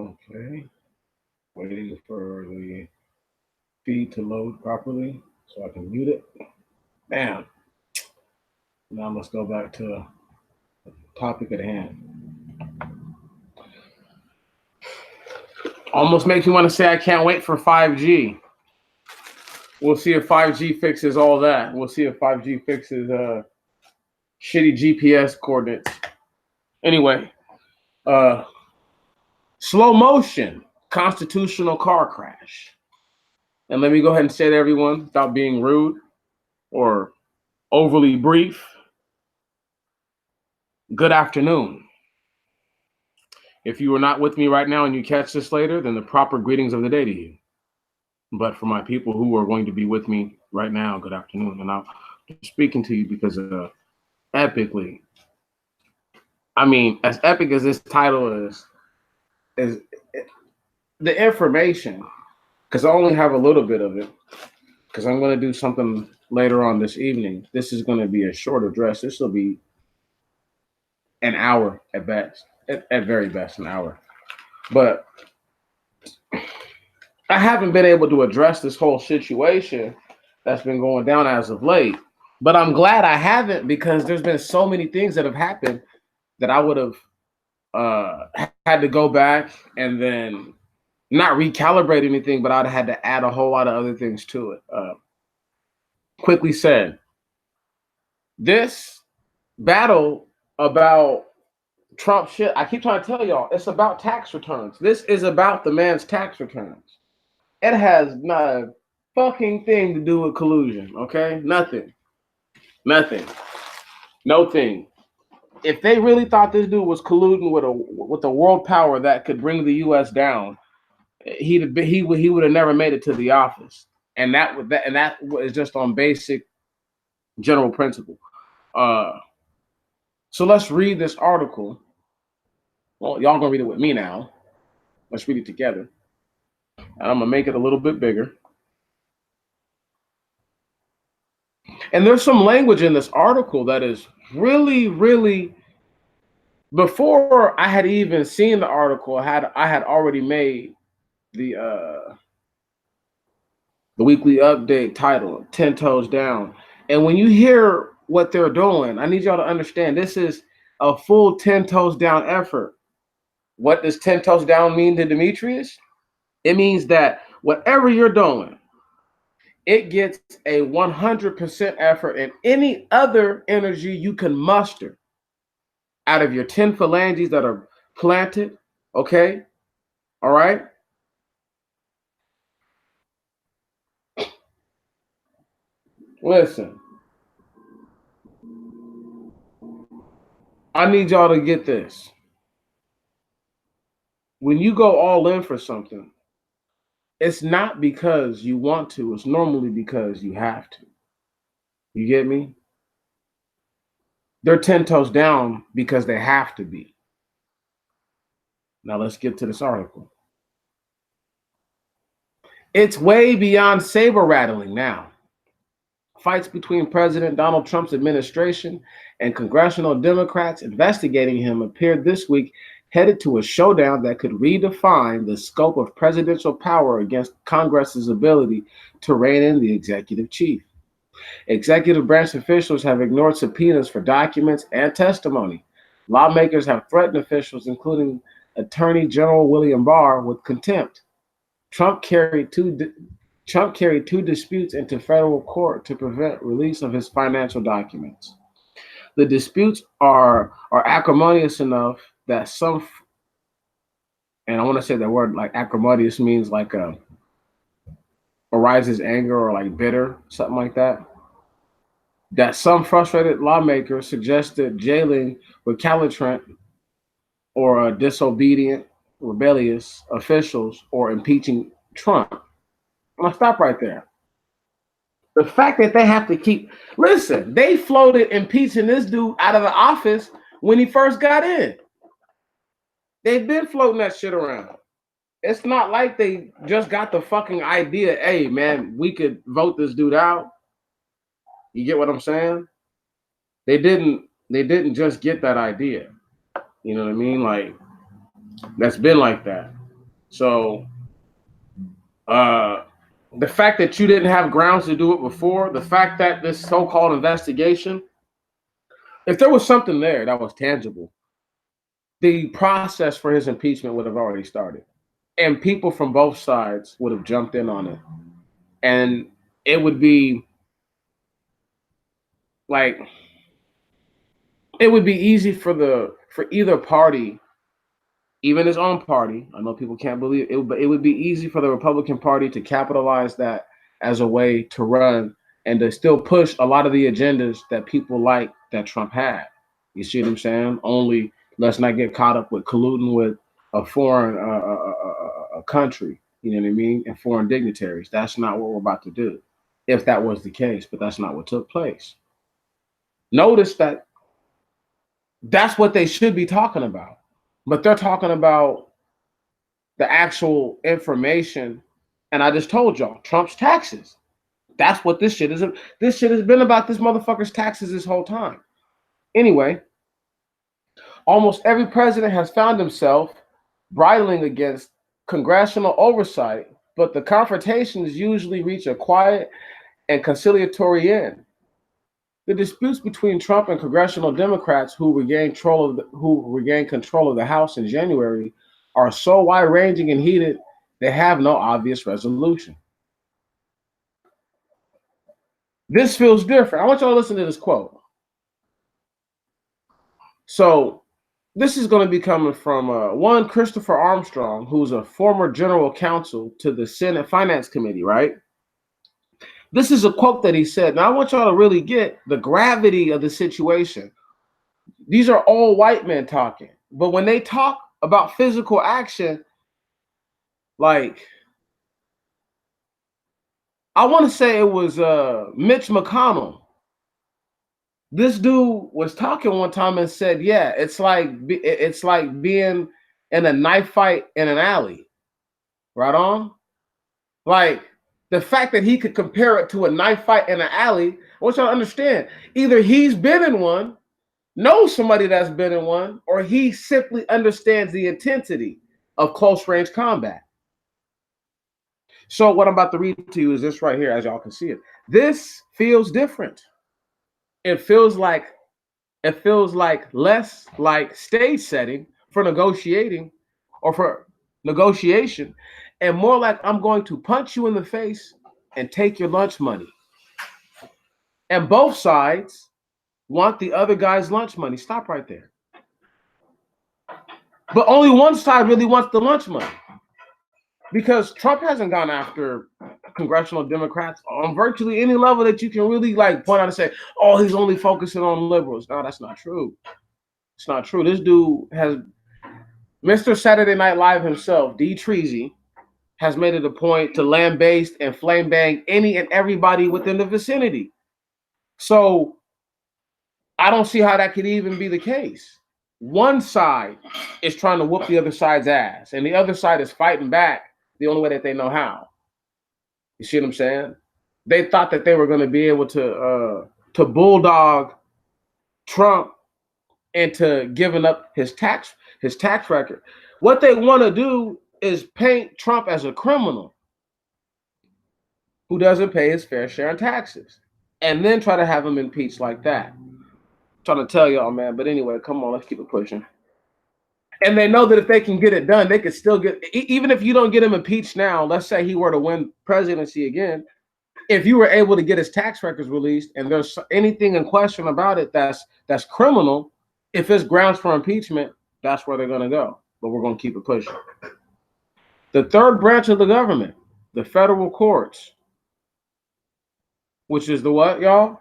Okay. Waiting for the feed to load properly so I can mute it. Bam. Now let's go back to the topic at hand. Almost makes me want to say I can't wait for 5G. We'll see if 5G fixes all that. We'll see if 5G fixes shitty GPS coordinates. Anyway, slow motion constitutional car crash. And let me go ahead and say to everyone, without being rude or overly brief, good afternoon. If you are not with me right now and you catch this later, then the proper greetings of the day to you. But for my people who are going to be with me right now, good afternoon. And I'm speaking to you because epically, I mean, as epic as this title is the information, because I only have a little bit of it, because I'm going to do something later on this evening. This is going to be a short address. This will be an hour at best, at very best, an hour. But I haven't been able to address this whole situation that's been going down as of late. But I'm glad I haven't, because there's been so many things that have happened that I would have had to go back and then not recalibrate anything, but I'd had to add a whole lot of other things to it. Quickly said, this battle about Trump shit, I keep trying to tell y'all, it's about tax returns. This is about the man's tax returns. It has not a fucking thing to do with collusion, okay? Nothing. No thing. If they really thought this dude was colluding with a world power that could bring the U.S. down, he would have never made it to the office. And that was just on basic general principle. So let's read this article. Well, y'all gonna read it with me now. Let's read it together. And I'm gonna make it a little bit bigger. And there's some language in this article that is really, really. Before I had even seen the article, I had already made the weekly update title, 10 Toes Down. And when you hear what they're doing, I need y'all to understand this is a full 10 toes down effort. What does 10 toes down mean to Demetrius? It means that whatever you're doing, it gets a 100% effort and any other energy you can muster out of your 10 phalanges that are planted, okay? All right? Listen. I need y'all to get this. When you go all in for something, it's not because you want to, it's normally because you have to. You get me? They're 10 toes down because they have to be. Now let's get to this article. It's way beyond saber rattling now. Fights between President Donald Trump's administration and congressional Democrats investigating him appeared this week, headed to a showdown that could redefine the scope of presidential power against Congress's ability to rein in the executive chief. Executive branch officials have ignored subpoenas for documents and testimony. Lawmakers have threatened officials, including Attorney General William Barr, with contempt. Trump carried two disputes into federal court to prevent release of his financial documents. The disputes are acrimonious enough that some, and I want to say that word, like acrimonious means like arises anger or like bitter, something like that. That some frustrated lawmakers suggested jailing recalcitrant or disobedient, rebellious officials or impeaching Trump. I'm gonna stop right there. The fact that they have to listen, they floated impeaching this dude out of the office when he first got in. They've been floating that shit around. It's not like they just got the fucking idea, hey man, we could vote this dude out. You get what I'm saying? They didn't just get that idea. You know what I mean? Like, that's been like that. So the fact that you didn't have grounds to do it before, the fact that this so-called investigation, if there was something there that was tangible, the process for his impeachment would have already started. And people from both sides would have jumped in on it. And it would be like, it would be easy for either party, even his own party. I know people can't believe it, but it would be easy for the Republican Party to capitalize that as a way to run and to still push a lot of the agendas that people like that Trump had. You see what I'm saying? Only let's not get caught up with colluding with a foreign a country. You know what I mean? And foreign dignitaries. That's not what we're about to do. If that was the case, but that's not what took place. Notice that that's what they should be talking about. But they're talking about the actual information. And I just told y'all, Trump's taxes. That's what this shit is. This shit has been about this motherfucker's taxes this whole time. Anyway, almost every president has found himself bridling against congressional oversight, but the confrontations usually reach a quiet and conciliatory end. The disputes between Trump and congressional Democrats who regained control of the House in January are so wide-ranging and heated, they have no obvious resolution. This feels different. I want y'all to listen to this quote. So this is going to be coming from one Christopher Armstrong, who's a former general counsel to the Senate Finance Committee, right? This is a quote that he said. Now, I want y'all to really get the gravity of the situation. These are all white men talking. But when they talk about physical action, like, I want to say it was Mitch McConnell. This dude was talking one time and said, yeah, it's like being in a knife fight in an alley. Right on? Like, the fact that he could compare it to a knife fight in an alley, I want y'all to understand, either he's been in one, knows somebody that's been in one, or he simply understands the intensity of close range combat. So what I'm about to read to you is this right here, as y'all can see it. This feels different. It feels like less like stage setting for negotiating or for negotiation, and more like I'm going to punch you in the face and take your lunch money. And both sides want the other guy's lunch money. Stop right there. But only one side really wants the lunch money, because Trump hasn't gone after congressional Democrats on virtually any level that you can really like point out and say, oh, he's only focusing on liberals. No, that's not true. It's not true. This dude has, Mr. Saturday Night Live himself, D. Treasy, has made it a point to lambaste and flame bang any and everybody within the vicinity. So I don't see how that could even be the case. One side is trying to whoop the other side's ass, and the other side is fighting back the only way that they know how. You see what I'm saying? They thought that they were going to be able to bulldog Trump into giving up his tax record. What they want to do is paint Trump as a criminal who doesn't pay his fair share in taxes, and then try to have him impeached like that. I'm trying to tell y'all, man. But anyway, come on, let's keep it pushing. And they know that if they can get it done, they could still get, even if you don't get him impeached now, let's say he were to win presidency again, if you were able to get his tax records released and there's anything in question about it that's criminal, if it's grounds for impeachment, that's where they're going to go. But we're going to keep it pushing. The third branch of the government, the federal courts, which is the what, y'all?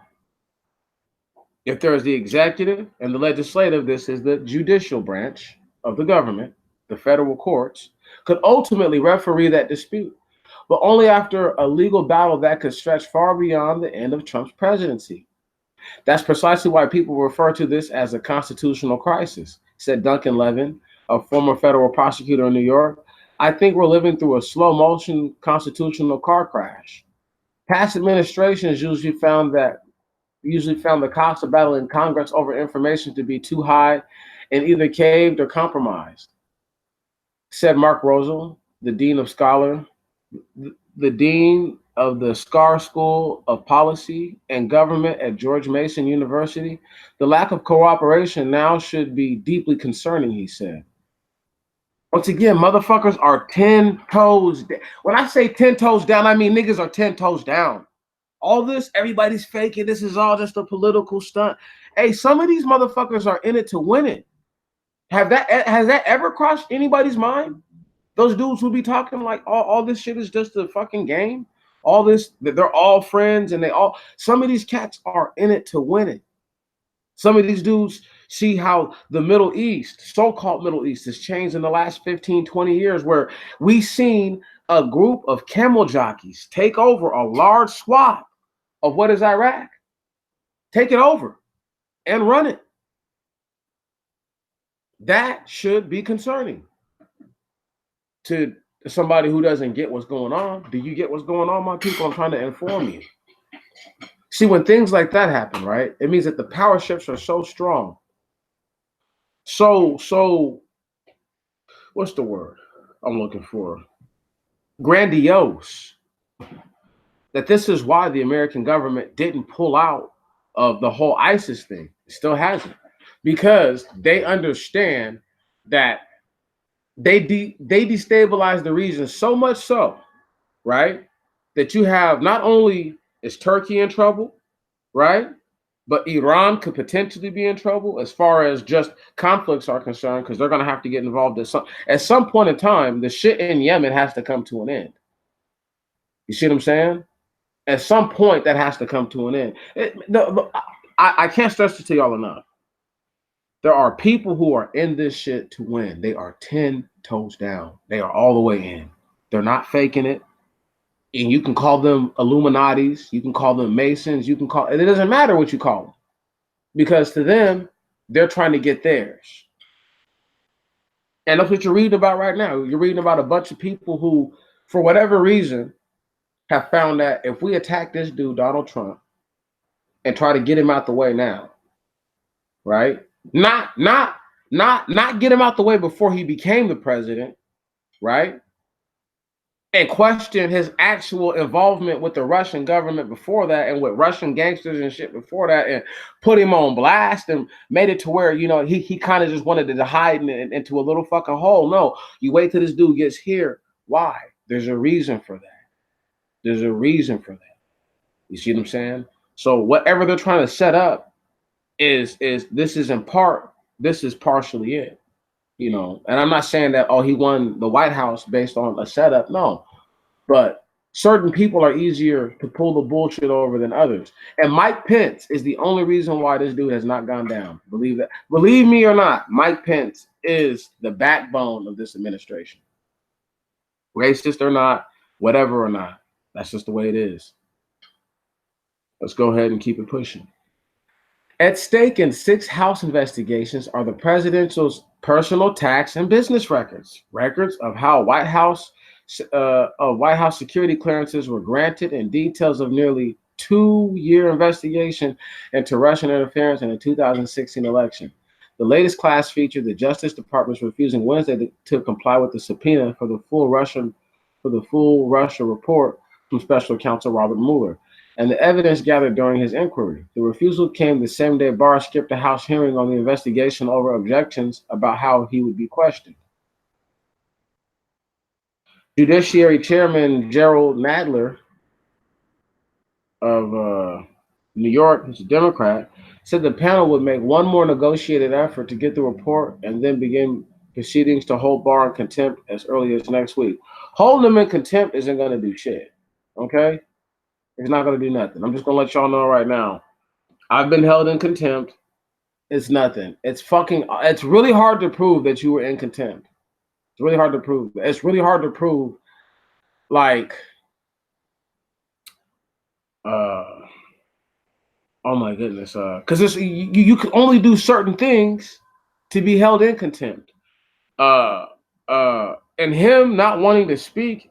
If there's the executive and the legislative, this is the judicial branch of the government. The federal courts could ultimately referee that dispute, but only after a legal battle that could stretch far beyond the end of Trump's presidency. That's precisely why people refer to this as a constitutional crisis, said Duncan Levin, a former federal prosecutor in New York. I think we're living through a slow motion constitutional car crash. Past administrations usually found the cost of battling Congress over information to be too high and either caved or compromised, said Mark Rosal, the dean of scholar, the dean of the Scar School of Policy and Government at George Mason University. The lack of cooperation now should be deeply concerning, he said. Once again, motherfuckers are 10 toes down. When I say 10 toes down, I mean niggas are 10 toes down. All this, everybody's faking. This is all just a political stunt. Hey, some of these motherfuckers are in it to win it. Has that ever crossed anybody's mind? Those dudes who be talking like all this shit is just a fucking game. All this, they're all friends and some of these cats are in it to win it. Some of these dudes see how the Middle East, so-called Middle East, has changed in the last 15, 20 years, where we've seen a group of camel jockeys take over a large swath of what is Iraq. Take it over and run it. That should be concerning to somebody who doesn't get what's going on. Do you get what's going on, my people? I'm trying to inform you. See, when things like that happen, right, it means that the power shifts are so strong. So, what's the word I'm looking for? Grandiose. That this is why the American government didn't pull out of the whole ISIS thing. It still hasn't. Because they understand that they destabilize the region so much so, right, that you have not only is Turkey in trouble, right, but Iran could potentially be in trouble as far as just conflicts are concerned, because they're going to have to get involved at some point in time. The shit in Yemen has to come to an end. You see what I'm saying? At some point, that has to come to an end. I can't stress it to y'all enough. There are people who are in this shit to win. They are 10 toes down. They are all the way in. They're not faking it. And you can call them Illuminatis. You can call them Masons. It doesn't matter what you call them. Because to them, they're trying to get theirs. And that's what you're reading about right now. You're reading about a bunch of people who, for whatever reason, have found that if we attack this dude, Donald Trump, and try to get him out the way now, right? Not get him out the way before he became the president, right? And question his actual involvement with the Russian government before that, and with Russian gangsters and shit before that, and put him on blast and made it to where, he kind of just wanted to hide into a little fucking hole. No, you wait till this dude gets here. Why? There's a reason for that. There's a reason for that. You see what I'm saying? So whatever they're trying to set up is partially it, and I'm not saying that, he won the White House based on a setup. No, but certain people are easier to pull the bullshit over than others. And Mike Pence is the only reason why this dude has not gone down. Believe me or not, Mike Pence is the backbone of this administration. Racist or not, whatever or not, that's just the way it is. Let's go ahead and keep it pushing. At stake in 6 House investigations are the presidential's personal tax and business records of how White House security clearances were granted, and details of nearly 2-year investigation into Russian interference in the 2016 election. The latest class featured the Justice Department's refusing Wednesday to comply with the subpoena for the full Russia report from Special Counsel Robert Mueller and the evidence gathered during his inquiry. The refusal came the same day Barr skipped a House hearing on the investigation over objections about how he would be questioned. Judiciary Chairman Gerald Nadler of New York, who's a Democrat, said the panel would make one more negotiated effort to get the report and then begin proceedings to hold Barr in contempt as early as next week. Holding him in contempt isn't going to do shit, okay? It's not going to do nothing. I'm just going to let y'all know right now. I've been held in contempt. It's nothing. It's really hard to prove that you were in contempt. It's really hard to prove. It's really hard to prove, like, oh my goodness, because you can only do certain things to be held in contempt. And him not wanting to speak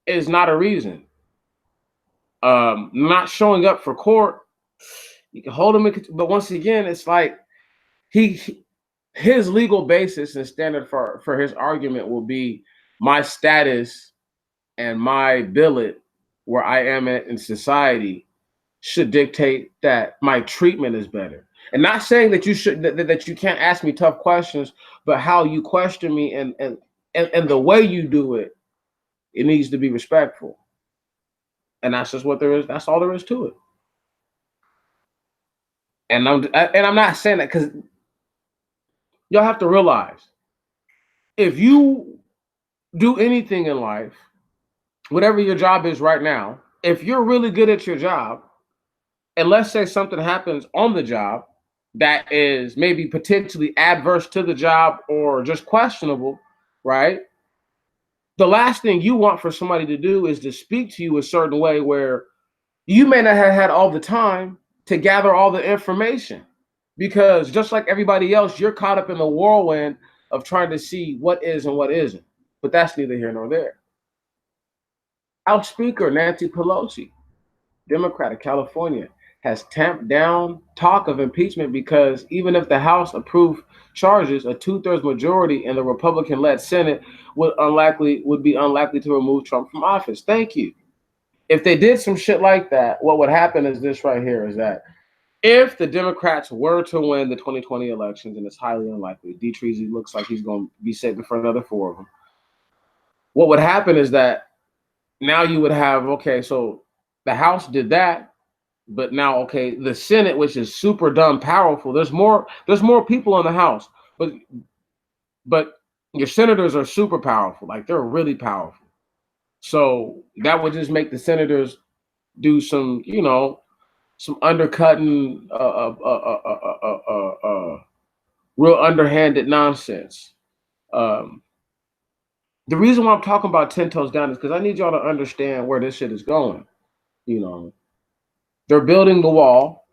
is not a reason. Not showing up for court, you can hold him in, but once again, it's like his legal basis and standard for his argument will be my status and my billet where I am at in society should dictate that my treatment is better. And not saying that you should that you can't ask me tough questions, but how you question me and the way you do it, it needs to be respectful. And that's just what there is. That's all there is to it. And I'm not saying that because y'all have to realize if you do anything in life, whatever your job is right now, if you're really good at your job, and let's say something happens on the job that is maybe potentially adverse to the job or just questionable, right? The last thing you want for somebody to do is to speak to you a certain way where you may not have had all the time to gather all the information. Because just like everybody else, you're caught up in the whirlwind of trying to see what is and what isn't. But that's neither here nor there. House Speaker Nancy Pelosi, Democrat of California, has tamped down talk of impeachment because even if the House approved charges, a two-thirds majority in the Republican-led Senate would be unlikely to remove Trump from office. Thank you. If they did some shit like that, what would happen is this right here: is that if the Democrats were to win the 2020 elections, and it's highly unlikely, Treasy looks like he's going to be sitting for another 4 of them. What would happen is that now you would have, okay, so the House did that, but now, okay, the Senate, which is super dumb powerful, there's more people in the House, but your senators are super powerful, like they're really powerful. So that would just make the senators do some, some undercutting, real underhanded nonsense. The reason why I'm talking about 10 toes down is because I need y'all to understand where this shit is going. They're building the wall.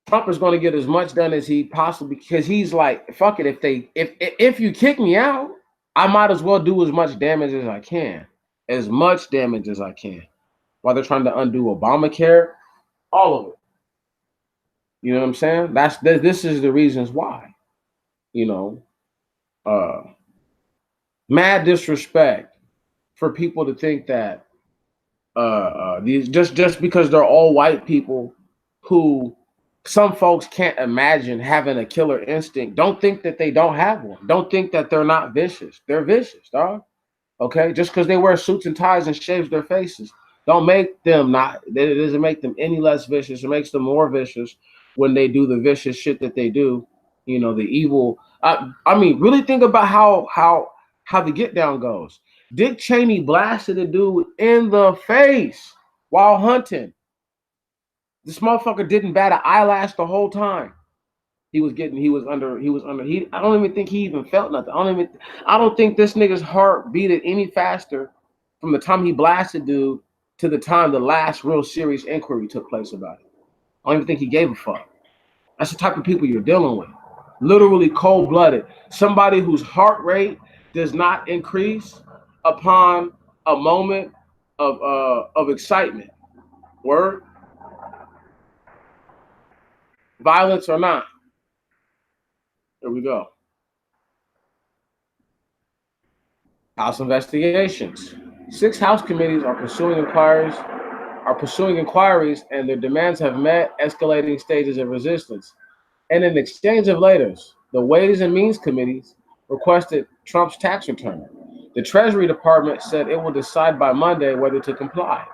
Trump is going to get as much done as he possibly, because he's like, fuck it, if you kick me out, I might as well do as much damage as I can. As much damage as I can. While they're trying to undo Obamacare, all of it. You know what I'm saying? This is the reasons why. Mad disrespect for people to think that these just because they're all white people who some folks can't imagine having a killer instinct, don't think that they don't have one. Don't think that they're not vicious. They're vicious, dog. Okay? Just because they wear suits and ties and shave their faces, don't make them not. It doesn't make them any less vicious. It makes them more vicious when they do the vicious shit that they do. The evil. I mean, really think about how the get down goes. Dick Cheney blasted a dude in the face while hunting. This motherfucker didn't bat an eyelash the whole time. I don't even think he even felt nothing. I don't think this nigga's heart beated any faster from the time he blasted dude to the time the last real serious inquiry took place about it. I don't even think he gave a fuck. That's the type of people you're dealing with. Literally cold-blooded. Somebody whose heart rate does not increase upon a moment of excitement. Word? Violence or not. Here we go. House investigations. 6 House committees are pursuing inquiries, and their demands have met escalating stages of resistance. And in exchange of letters, the Ways and Means committees requested Trump's tax return. The Treasury Department said it will decide by Monday whether to comply.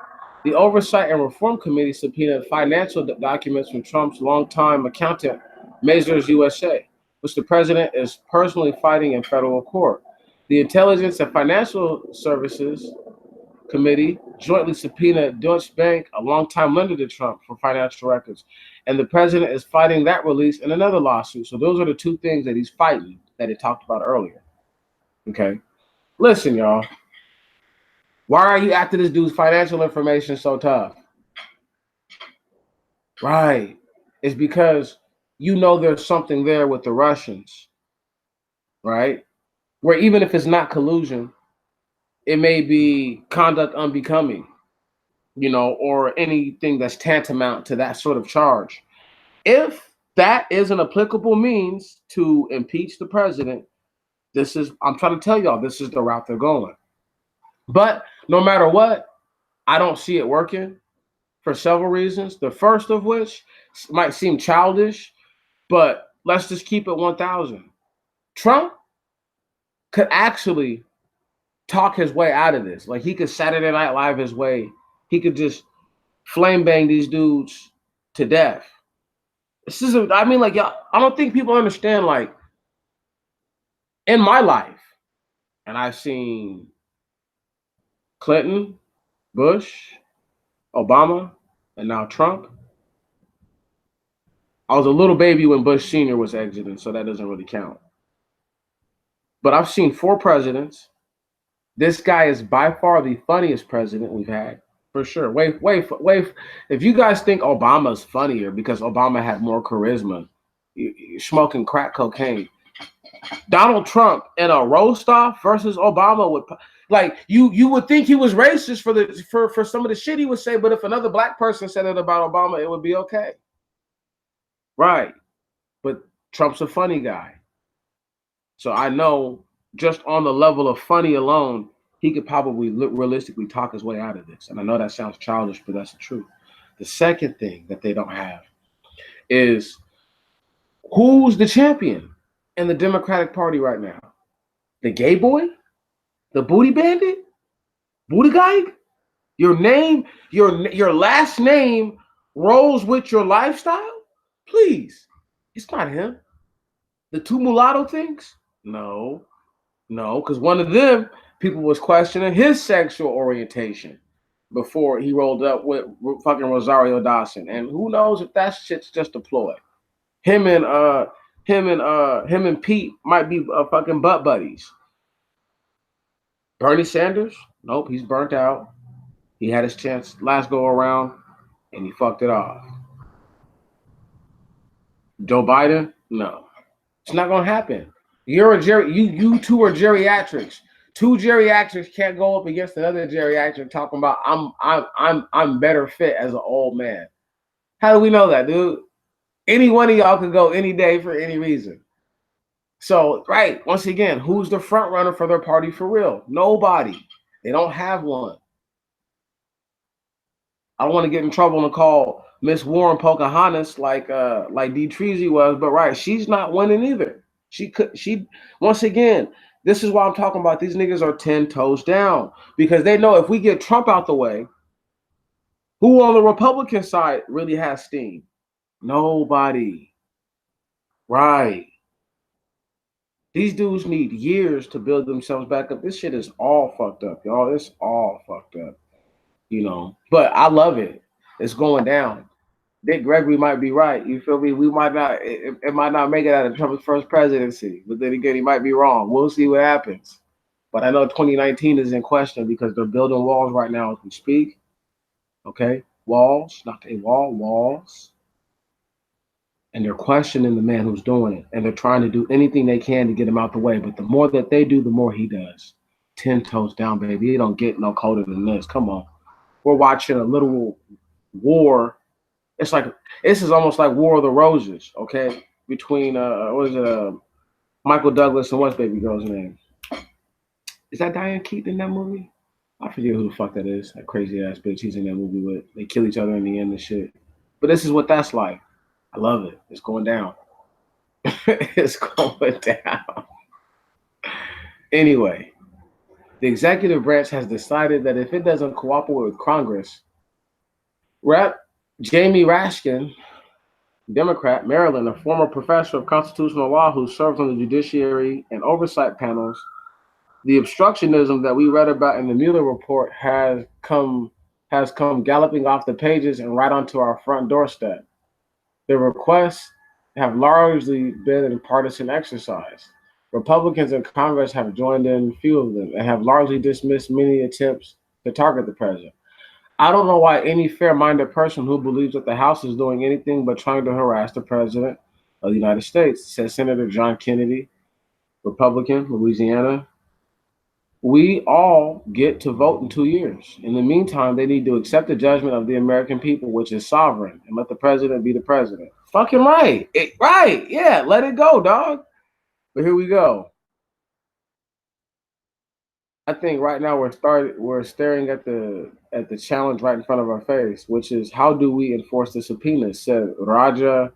The Oversight and Reform Committee subpoenaed financial documents from Trump's longtime accountant, Mazars USA, which the president is personally fighting in federal court. The Intelligence and Financial Services Committee jointly subpoenaed Deutsche Bank, a longtime lender to Trump, for financial records. And the president is fighting that release in another lawsuit. So those are the 2 things that he's fighting that he talked about earlier. Okay? Listen, y'all. Why are you after this dude's financial information so tough? Right. It's because there's something there with the Russians. Right? Where even if it's not collusion, it may be conduct unbecoming, or anything that's tantamount to that sort of charge. If that is an applicable means to impeach the president, I'm trying to tell y'all, this is the route they're going. But no matter what, I don't see it working for several reasons. The first of which might seem childish, but let's just keep it 1,000. Trump could actually talk his way out of this. Like, he could Saturday Night Live his way. He could just flame bang these dudes to death. This is, I mean, like, y'all, I don't think people understand, like, in my life, and I've seen Clinton, Bush, Obama, and now Trump. I was a little baby when Bush Sr. was exiting, so that doesn't really count. But I've seen 4 presidents. This guy is by far the funniest president we've had, for sure. Wait. If you guys think Obama's funnier because Obama had more charisma, you're smoking crack cocaine. Donald Trump in a roast off versus Obama would, like, you would think he was racist for some of the shit he would say, but if another black person said it about Obama, it would be okay. Right. But Trump's a funny guy. So I know just on the level of funny alone, he could probably realistically talk his way out of this. And I know that sounds childish, but that's the truth. The second thing that they don't have is who's the champion in the Democratic Party right now? The gay boy? The booty bandit? Booty guy? Your name, your last name rolls with your lifestyle? Please. It's not him. The 2 mulatto things? No, because one of them, people was questioning his sexual orientation before he rolled up with fucking Rosario Dawson. And who knows if that shit's just a ploy. Him and Pete might be fucking butt buddies. Bernie Sanders? Nope, he's burnt out. He had his chance last go around and he fucked it off. Joe Biden? No. It's not gonna happen. You two are geriatrics. 2 geriatrics can't go up against another geriatric talking about I'm better fit as an old man. How do we know that, dude? Any one of y'all could go any day for any reason. So, right, once again, who's the front runner for their party for real? Nobody. They don't have one. I don't want to get in trouble and call Miss Warren Pocahontas like Dee Treasy was, but right, she's not winning either. She once again, this is why I'm talking about these niggas are 10 toes down, because they know if we get Trump out the way, who on the Republican side really has steam? Nobody. Right. These dudes need years to build themselves back up. This shit is all fucked up, y'all. It's all fucked up, you know. But I love it. It's going down. Dick Gregory might be right. You feel me? We might not. It might not make it out of Trump's first presidency. But then again, he might be wrong. We'll see what happens. But I know 2019 is in question because they're building walls right now as we speak. Okay, walls, not a wall, walls. And they're questioning the man who's doing it. And they're trying to do anything they can to get him out the way. But the more that they do, the more he does. 10 toes down, baby. He don't get no colder than this. Come on. We're watching a literal war. It's like, this is almost like War of the Roses, okay? Between, Michael Douglas and what's baby girl's name? Is that Diane Keaton in that movie? I forget who the fuck that is. That crazy ass bitch he's in that movie with. They kill each other in the end and shit. But this is what that's like. I love it. It's going down. It's going down. Anyway, the executive branch has decided that if it doesn't cooperate with Congress, Rep. Jamie Raskin, Democrat, Maryland, a former professor of constitutional law who serves on the judiciary and oversight panels, the obstructionism that we read about in the Mueller report has come galloping off the pages and right onto our front doorstep. The requests have largely been a partisan exercise. Republicans in Congress have joined in few of them and have largely dismissed many attempts to target the president. I don't know why any fair-minded person who believes that the House is doing anything but trying to harass the president of the United States, said Senator John Kennedy, Republican, Louisiana. We all get to vote in 2 years. In the meantime, they need to accept the judgment of the American people, which is sovereign, and let the president be the president. Fucking right. Right. Yeah, let it go, dog. But here we go. think right now we're staring at the challenge right in front of our face, which is how do we enforce the subpoenas? Said Raja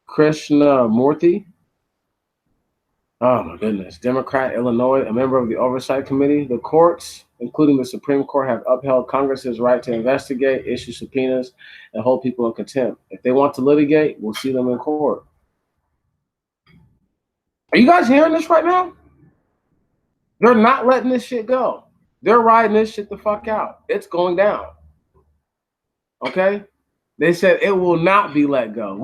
Krishna Murthy. Oh my goodness. Democrat, Illinois, a member of the Oversight Committee. The courts, including the Supreme Court, have upheld Congress's right to investigate, issue subpoenas, and hold people in contempt. If they want to litigate, we'll see them in court. Are you guys hearing this right now? They're not letting this shit go. They're riding this shit the fuck out. It's going down. Okay? They said it will not be let go.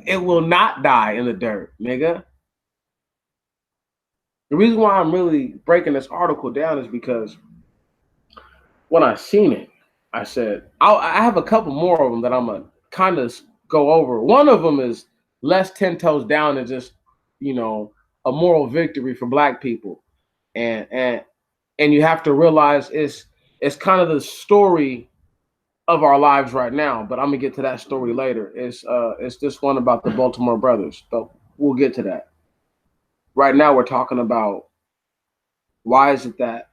It will not die in the dirt, nigga. The reason why I'm really breaking this article down is because when I seen it, I said, I have a couple more of them that I'm going to kind of go over. One of them is less 10 toes down and just, a moral victory for black people. And you have to realize it's kind of the story of our lives right now, but I'm going to get to that story later. It's this one about the Baltimore brothers, but we'll get to that. Right now we're talking about why is it that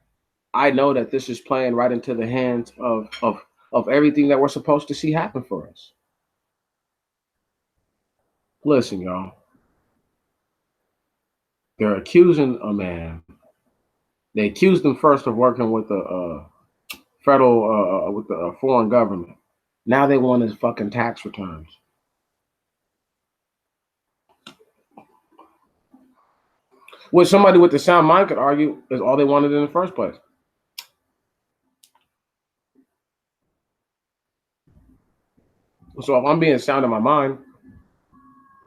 I know that this is playing right into the hands of everything that we're supposed to see happen for us. Listen, y'all. They're accusing a man. They accused him first of working with the federal, with the foreign government. Now they want his fucking tax returns. What somebody with the sound mind could argue is all they wanted in the first place. So if I'm being sound in my mind,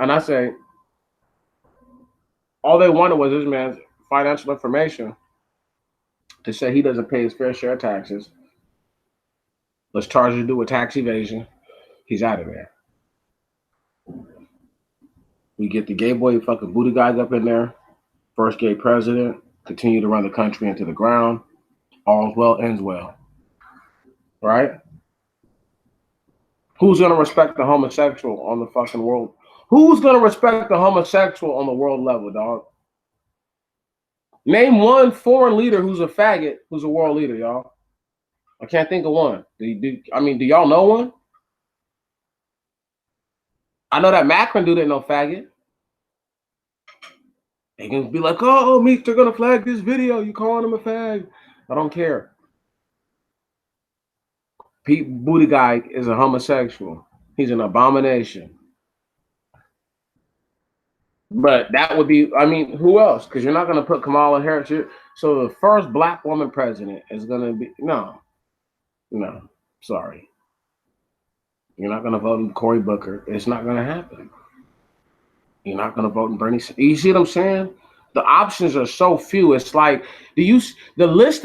and I say, all they wanted was this man's financial information to say he doesn't pay his fair share of taxes. Let's charge him to do with tax evasion. He's out of there. We get the gay boy fucking booty guys up in there. First gay president. Continue to run the country into the ground. All's well ends well. Right? Who's going to respect the homosexual on the fucking world? Who's going to respect the homosexual on the world level, dog? Name one foreign leader who's a faggot who's a world leader, y'all. I can't think of one. Do y'all know one? I know that Macron dude ain't no faggot. They can be like, oh, Meek, they're going to flag this video. You calling him a fag. I don't care. Pete Buttigieg is a homosexual. He's an abomination. But that would be, who else? Because you're not going to put Kamala Harris here. So the first black woman president is going to be, no, sorry. You're not going to vote in Cory Booker. It's not going to happen. You're not going to vote in Bernie. You see what I'm saying? The options are so few. It's like, the list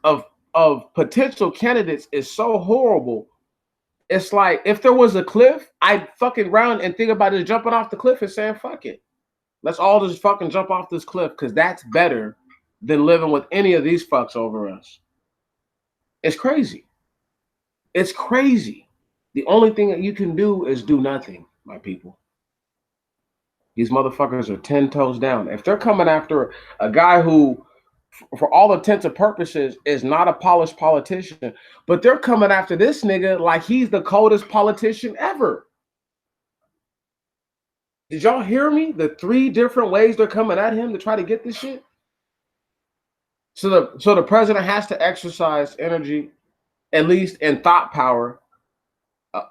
of potential candidates is so horrible. It's like, if there was a cliff, I'd fucking round and think about just jumping off the cliff and saying, fuck it. Let's all just fucking jump off this cliff, because that's better than living with any of these fucks over us. It's crazy. It's crazy. The only thing that you can do is do nothing, my people. These motherfuckers are 10 toes down. If they're coming after a guy who, for all intents and purposes, is not a polished politician, but they're coming after this nigga like he's the coldest politician ever. Did y'all hear me? The 3 different ways they're coming at him to try to get this shit. So the president has to exercise energy, at least in thought power,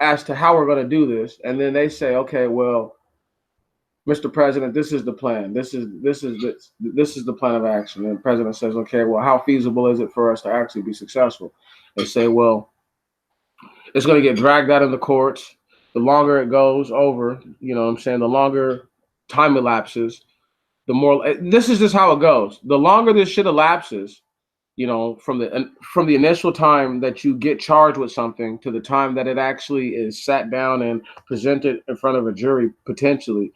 as to how we're going to do this. And then they say, okay, well, Mr. President, this is the plan. This is the plan of action. And the president says, okay, well, how feasible is it for us to actually be successful? They say, well, it's going to get dragged out in the courts. The longer it goes over, the longer time elapses, the more. This is just how it goes. The longer this shit elapses, from the initial time that you get charged with something to the time that it actually is sat down and presented in front of a jury, potentially.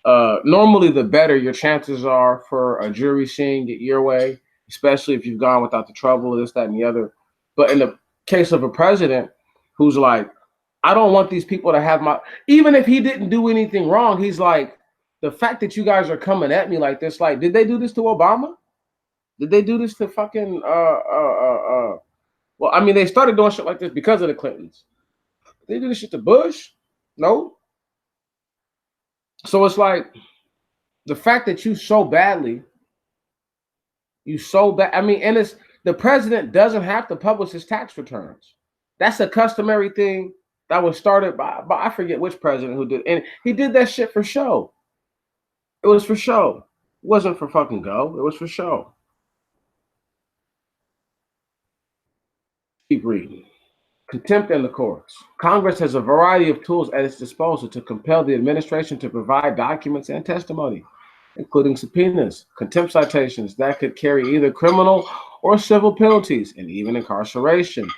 Normally, the better your chances are for a jury seeing it your way, especially if you've gone without the trouble of this, that, and the other. But in the case of a president who's like, I don't want these people to have even if he didn't do anything wrong, he's like, the fact that you guys are coming at me like this, like, did they do this to Obama? Did they do this to fucking well, I mean, they started doing shit like this because of the Clintons. They did this shit to Bush? No. So it's like the fact that you so bad. I mean, and it's the president doesn't have to publish his tax returns. That's a customary thing that was started by I forget which president who did, and he did that shit for show. It was for show. It wasn't for fucking go. It was for show. Keep reading. Contempt in the courts. Congress has a variety of tools at its disposal to compel the administration to provide documents and testimony, including subpoenas, contempt citations that could carry either criminal or civil penalties, and even incarceration.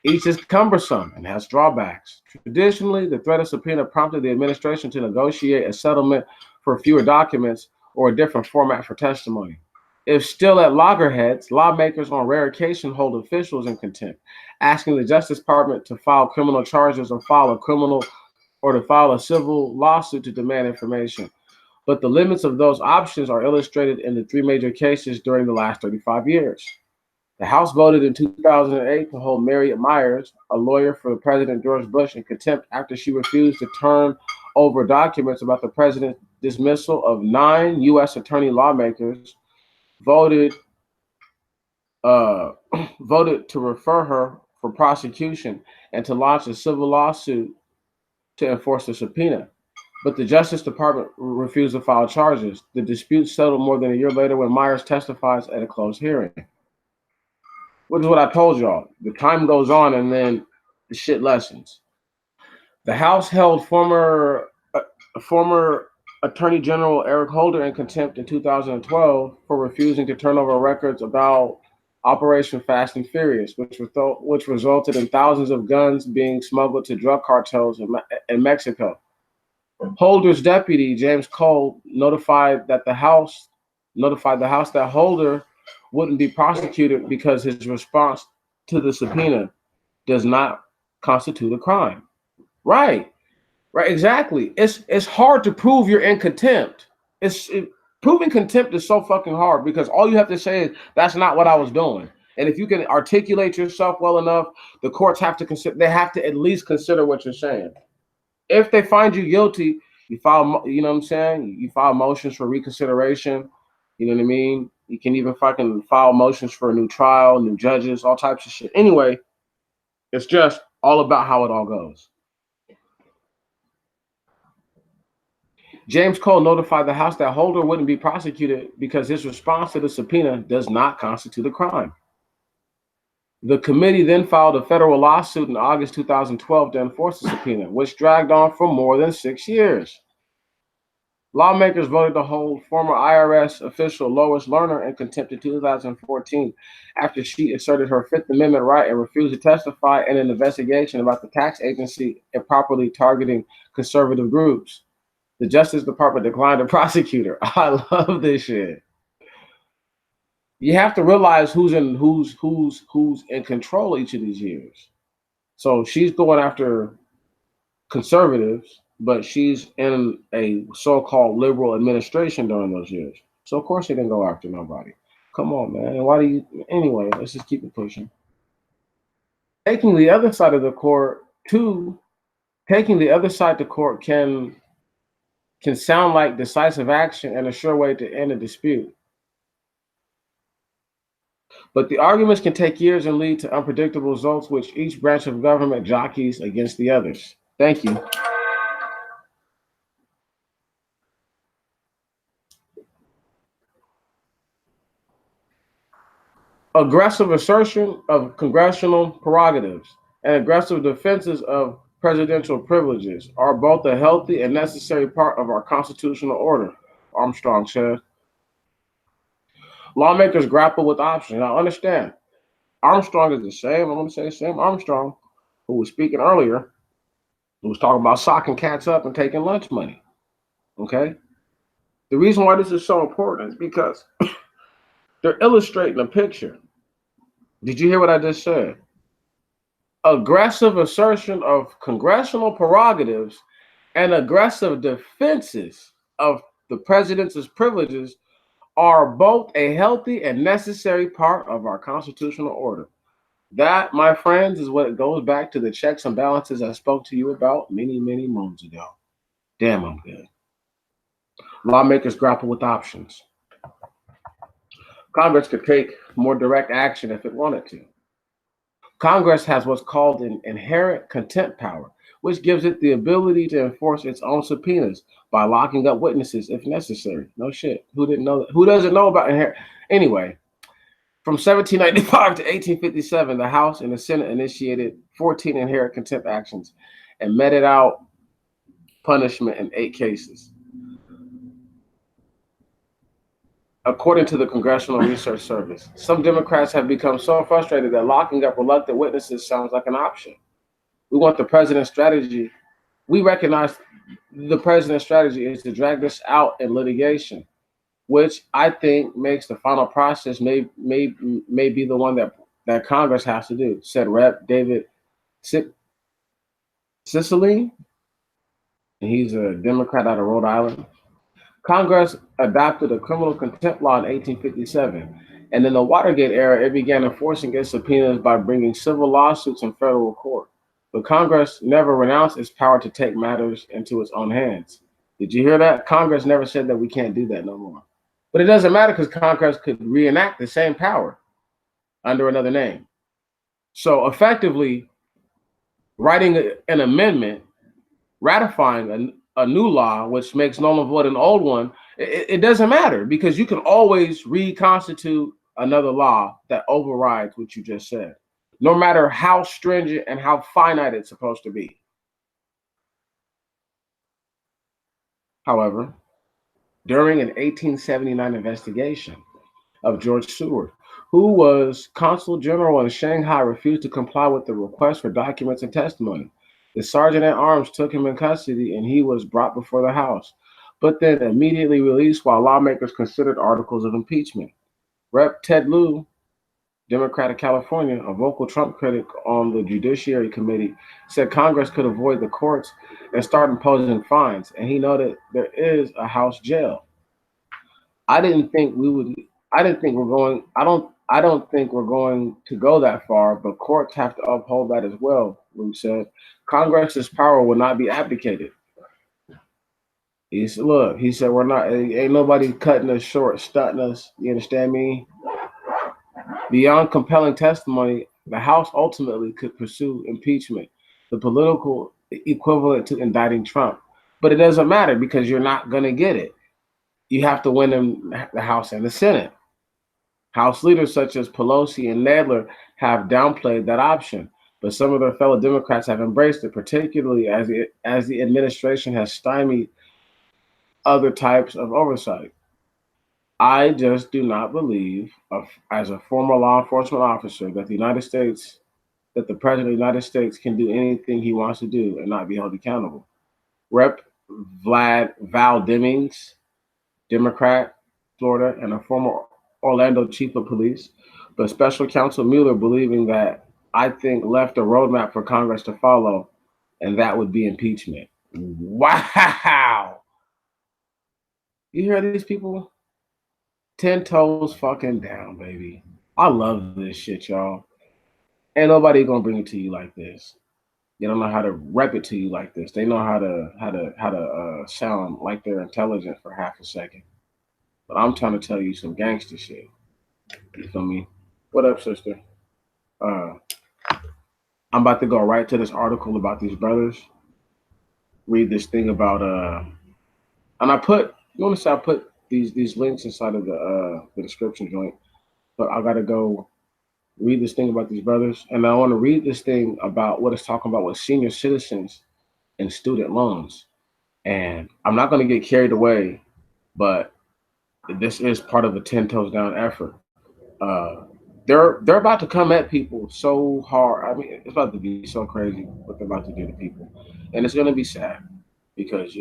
Each is cumbersome and has drawbacks. Traditionally, the threat of subpoena prompted the administration to negotiate a settlement for fewer documents or a different format for testimony. If still at loggerheads, lawmakers on rare occasion hold officials in contempt, asking the Justice Department to file criminal charges or to file a civil lawsuit to demand information. But the limits of those options are illustrated in the three major cases during the last 35 years. The House voted in 2008 to hold Mary Myers, a lawyer for President George Bush, in contempt after she refused to turn over documents about the president's dismissal of 9 U.S. attorney lawmakers voted to refer her for prosecution and to launch a civil lawsuit to enforce the subpoena. But the Justice Department refused to file charges. The dispute settled more than a year later when Myers testifies at a closed hearing. Which is what I told y'all. The time goes on and then the shit lessens. The House held former Attorney General Eric Holder in contempt in 2012 for refusing to turn over records about Operation Fast and Furious, which resulted in thousands of guns being smuggled to drug cartels in Mexico. Holder's deputy, James Cole, notified the House that Holder wouldn't be prosecuted because his response to the subpoena does not constitute a crime. Right, exactly. It's hard to prove you're in contempt. Proving contempt is so fucking hard because all you have to say is that's not what I was doing. And if you can articulate yourself well enough, the courts have to they have to at least consider what you're saying. If they find you guilty, you file, you know what I'm saying? You file motions for reconsideration. You know what I mean? You can even fucking file motions for a new trial, new judges, all types of shit. Anyway, it's just all about how it all goes. James Cole notified the House that Holder wouldn't be prosecuted because his response to the subpoena does not constitute a crime. The committee then filed a federal lawsuit in August 2012 to enforce the subpoena, which dragged on for more than 6 years. Lawmakers voted to hold former IRS official Lois Lerner in contempt in 2014 after she asserted her Fifth Amendment right and refused to testify in an investigation about the tax agency improperly targeting conservative groups. The Justice Department declined to prosecute her. I love this shit. You have to realize who's in control each of these years. So she's going after conservatives, but she's in a so-called liberal administration during those years. So of course they didn't go after nobody. Come on, man. And why do you anyway, let's just keep it pushing. Taking the other side to court can sound like decisive action and a sure way to end a dispute. But the arguments can take years and lead to unpredictable results, which each branch of government jockeys against the others. Thank you. Aggressive assertion of congressional prerogatives and aggressive defenses of presidential privileges are both a healthy and necessary part of our constitutional order, Armstrong said. Lawmakers grapple with options. Now understand, Armstrong is the same, I'm going to say the same Armstrong who was speaking earlier, who was talking about socking cats up and taking lunch money. Okay? The reason why this is so important is because they're illustrating a picture. Did you hear what I just said? Aggressive assertion of congressional prerogatives and aggressive defenses of the president's privileges are both a healthy and necessary part of our constitutional order. That, my friends, is what goes back to the checks and balances I spoke to you about many, many moons ago. Damn, I'm good. Lawmakers grapple with options. Congress could take more direct action if it wanted to. Congress has what's called an inherent contempt power, which gives it the ability to enforce its own subpoenas by locking up witnesses if necessary. No shit. Who didn't know that? Who doesn't know about inherent? Anyway, from 1795 to 1857, the House and the Senate initiated 14 inherent contempt actions and meted out punishment in 8 cases. According to the Congressional Research Service, some Democrats have become so frustrated that locking up reluctant witnesses sounds like an option. We want the president's strategy. We recognize the president's strategy is to drag this out in litigation, which I think makes the final process may be the one that Congress has to do, said Rep. David Cicilline. He's a Democrat out of Rhode Island. Congress adopted a criminal contempt law in 1857, and in the Watergate era, it began enforcing its subpoenas by bringing civil lawsuits in federal court. But Congress never renounced its power to take matters into its own hands. Did you hear that? Congress never said that we can't do that no more. But it doesn't matter because Congress could reenact the same power under another name. So effectively, writing an amendment, ratifying a new law, which makes null and void an old one, it doesn't matter because you can always reconstitute another law that overrides what you just said, no matter how stringent and how finite it's supposed to be. However, during an 1879 investigation of George Seward, who was consul general in Shanghai, refused to comply with the request for documents and testimony. The sergeant at arms took him in custody and he was brought before the House, but then immediately released while lawmakers considered articles of impeachment. Rep. Ted Lieu, Democrat of California, a vocal Trump critic on the Judiciary Committee, said Congress could avoid the courts and start imposing fines, and he noted there is a House jail. I didn't think we would. I didn't think we're going. I don't think we're going to go that far, but courts have to uphold that as well. Lieu said, Congress's power will not be abdicated. He said, "Look," he said, "we're not. Ain't nobody cutting us short, stunting us. You understand me? Beyond compelling testimony, the House ultimately could pursue impeachment, the political equivalent to indicting Trump. But it doesn't matter because you're not going to get it. You have to win in the House and the Senate. House leaders such as Pelosi and Nadler have downplayed that option, but some of their fellow Democrats have embraced it, particularly as the administration has stymied other types of oversight. I just do not believe, as a former law enforcement officer, that the President of the United States can do anything he wants to do and not be held accountable. Rep. Val Demings, Democrat, Florida, and a former Orlando chief of police, but Special Counsel Mueller believing that I think left a roadmap for Congress to follow, and that would be impeachment. Wow! You hear these people? 10 toes fucking down, baby. I love this shit, y'all. Ain't nobody gonna bring it to you like this. They don't know how to rep it to you like this. They know how to sound like they're intelligent for half a second. But I'm trying to tell you some gangster shit. You feel me? What up, sister? Uh, I'm about to go right to this article about these brothers. Read this thing about and I put notice I put these links inside of the description joint. But I gotta go read this thing about these brothers, and I want to read this thing about what it's talking about with senior citizens and student loans. And I'm not gonna get carried away, but this is part of a 10 toes down effort. Uh, they're about to come at people so hard. I mean, it's about to be so crazy what they're about to do to people, and it's gonna be sad because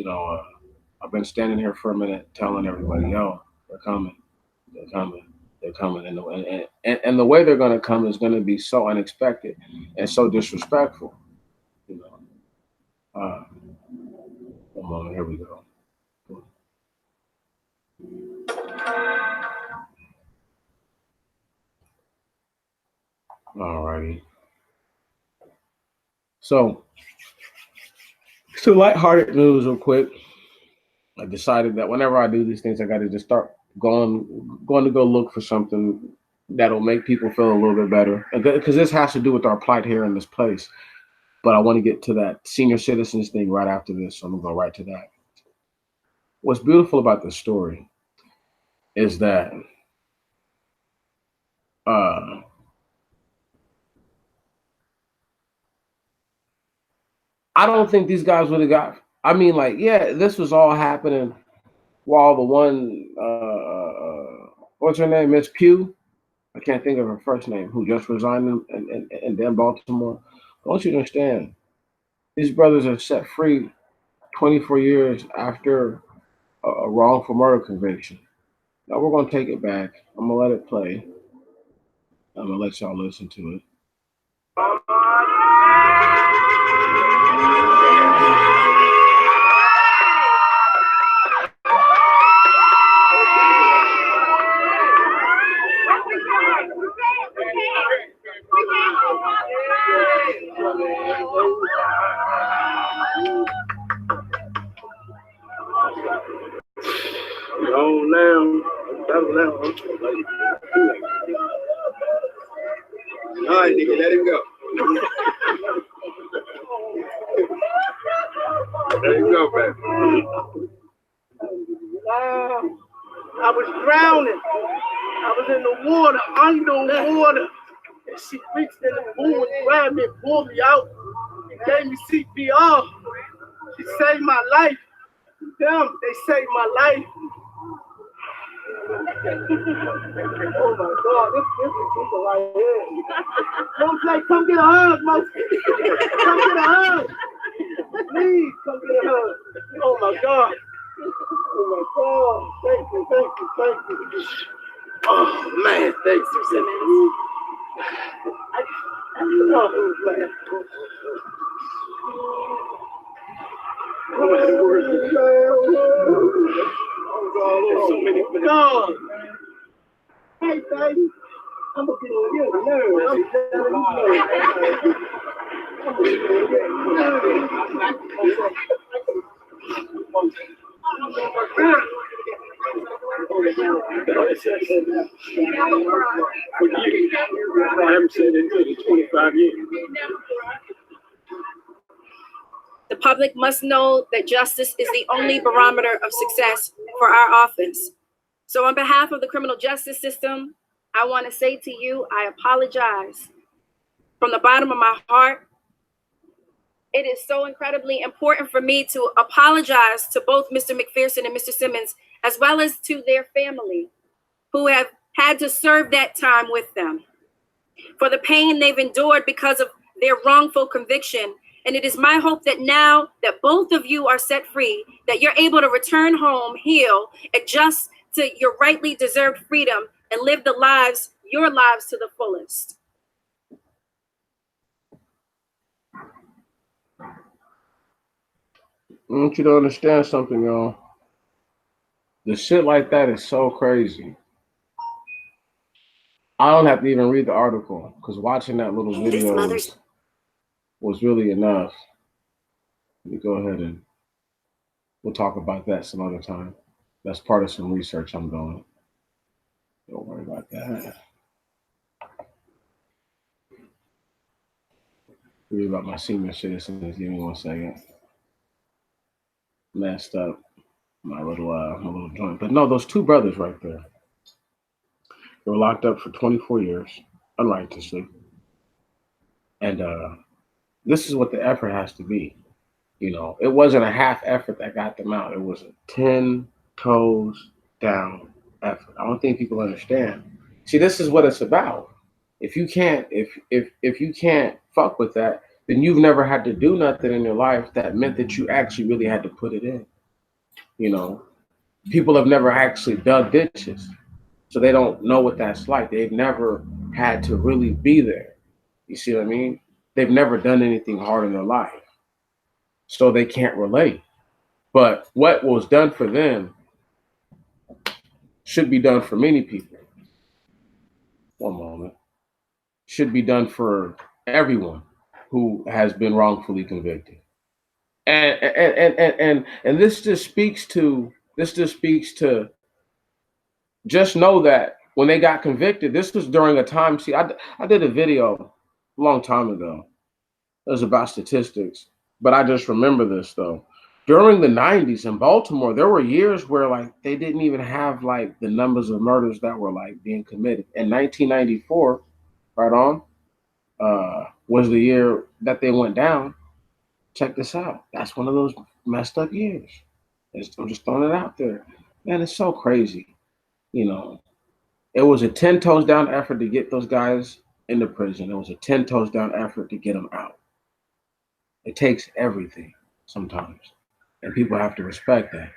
I've been standing here for a minute telling everybody, yo, they're coming, they're coming, they're coming, and the way they're gonna come is gonna be so unexpected and so disrespectful. You know, one moment, here we go. Alrighty. So, some lighthearted news, real quick. I decided that whenever I do these things, I got to just start going to go look for something that'll make people feel a little bit better. Because this has to do with our plight here in this place. But I want to get to that senior citizens thing right after this, so I'm gonna go right to that. What's beautiful about this story is that uh, I don't think these guys would have got. I mean, like, yeah, this was all happening while the one, what's her name, Miss Pugh. I can't think of her first name, who just resigned in then Baltimore. I want you to understand, these brothers are set free 24 years after a wrongful murder conviction. Now we're gonna take it back. I'm gonna let it play. I'm gonna let y'all listen to it. All right, nigga, let him go. Let him go, baby. I was drowning. I was in the water, underwater. And she reached in the pool and grabbed me and pulled me out and gave me CPR. She saved my life. Them, they saved my life. Oh my God, this is people right here. Don't say, come get a hug, Monkey. Come get a hug. Please, come get a hug. Oh my God. Oh my God. Thank you. Oh man, thanks for Simmons. God. Hey, baby. I'm gonna get on your nerves. I'm telling you. I'm gonna get I haven't said it in 25 years. The public must know that justice is the only barometer of success for our office. So on behalf of the criminal justice system, I want to say to you, I apologize from the bottom of my heart. It is so incredibly important for me to apologize to both Mr. McPherson and Mr. Simmons, as well as to their family, who have had to serve that time with them, for the pain they've endured because of their wrongful conviction. And it is my hope that now that both of you are set free, that you're able to return home, heal, adjust to your rightly deserved freedom, and live your lives to the fullest. I want you to understand something, y'all. The shit like that is so crazy. I don't have to even read the article because watching that little video was really enough. Let me go ahead and we'll talk about that some other time. That's part of some research I'm doing. Don't worry about that. Read about my senior citizens. Give me 1 second. Messed up my little joint. But no, those two brothers right there. They were locked up for 24 years, unrighteously. And this is what the effort has to be. You know, it wasn't a half effort that got them out. It was a 10 toes down effort. I don't think people understand. See, this is what it's about. If you can't, if you can't fuck with that, then you've never had to do nothing in your life that meant that you actually really had to put it in. You know, people have never actually dug ditches, so they don't know what that's like. They've never had to really be there. You see what I mean? They've never done anything hard in their life, so they can't relate. But what was done for them should be done for many people. One moment. should be done for everyone who has been wrongfully convicted. And this just speaks to just know that when they got convicted, this was during a time. See, I did a video a long time ago. It was about statistics, but I just remember this though. During the 90s in Baltimore, there were years where like they didn't even have like the numbers of murders that were like being committed. In 1994, right on, was the year that they went down. Check this out. That's one of those messed up years. I'm just throwing it out there. Man, it's so crazy. You know, it was a 10 toes down effort to get those guys into prison. It was a 10 toes down effort to get them out. It takes everything sometimes. And people have to respect that.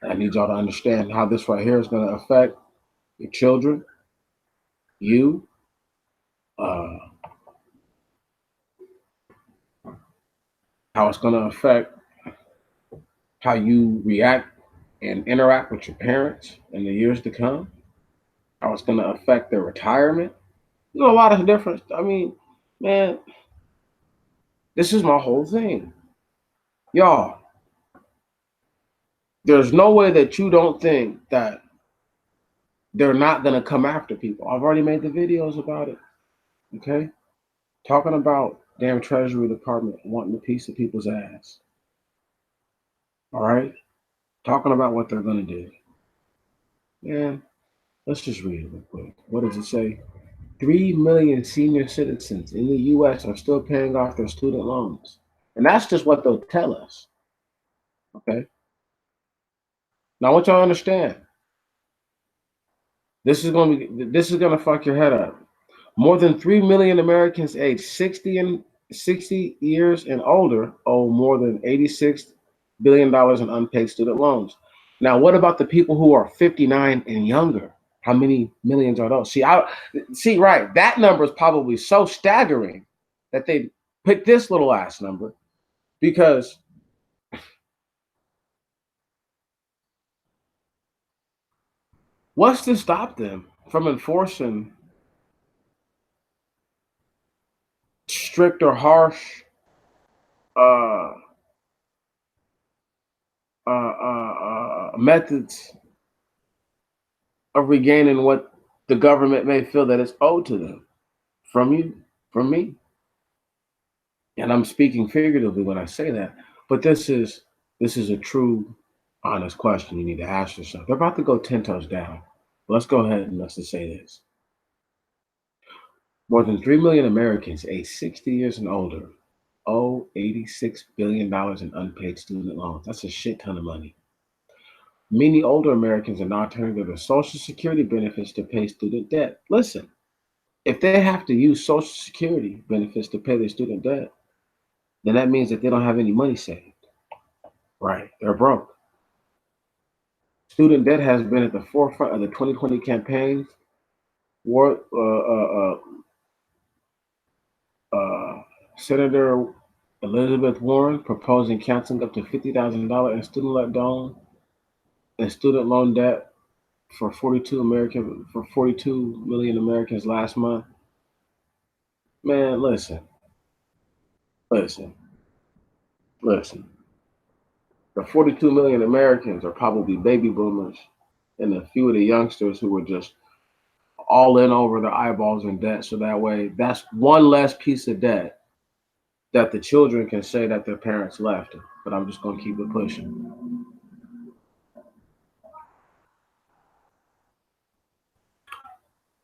I need y'all to understand how this right here is going to affect your children, you, how it's going to affect how you react and interact with your parents in the years to come, how it's going to affect their retirement. You know, a lot of different. I mean, man, this is my whole thing. Y'all, there's no way that you don't think that they're not going to come after people. I've already made the videos about it. Okay? Talking about damn Treasury Department wanting a piece of people's ass. All right? Talking about what they're going to do. Man, let's just read it real quick. What does it say? 3 million senior citizens in the U.S. are still paying off their student loans. And that's just what they'll tell us. Okay? Now, I want y'all to understand. This is gonna fuck your head up. More than 3 million Americans aged 60 years and older owe more than $86 billion in unpaid student loans. Now, what about the people who are 59 and younger? How many millions are those? See, right, that number is probably so staggering that they picked this little ass number because what's to stop them from enforcing strict or harsh methods of regaining what the government may feel that is owed to them from you, from me? And I'm speaking figuratively when I say that, but this is a true, honest question you need to ask yourself. They're about to go 10 toes down. Let's go ahead and let's just say this. More than 3 million Americans aged 60 years and older owe $86 billion in unpaid student loans. That's a shit ton of money. Many older Americans are now turning to their Social Security benefits to pay student debt. Listen, if they have to use Social Security benefits to pay their student debt, then that means that they don't have any money saved. Right, they're broke. Student debt has been at the forefront of the 2020 campaigns. Senator Elizabeth Warren proposing canceling up to $50,000 in student loan debt for 42 million Americans last month. Man, listen. The 42 million Americans are probably baby boomers and a few of the youngsters who were just all in over their eyeballs in debt. So that way, that's one less piece of debt that the children can say that their parents left them. But I'm just going to keep it pushing.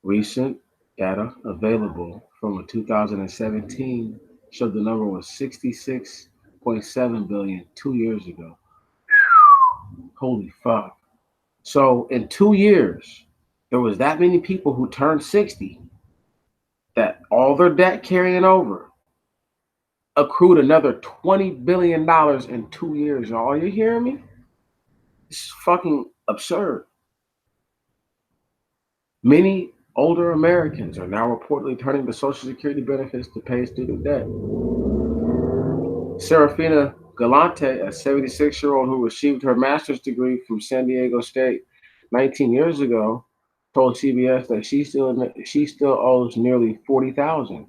Recent data available from 2017 showed the number was 66.7 billion 2 years ago. Holy fuck. So in 2 years, there was that many people who turned 60 that all their debt carrying over accrued another $20 billion in 2 years. Y'all, are you hearing me? This is fucking absurd. Many older Americans are now reportedly turning to Social Security benefits to pay student debt. Serafina Galante, a 76-year-old who received her master's degree from San Diego State 19 years ago, told CBS that she still owes nearly $40,000.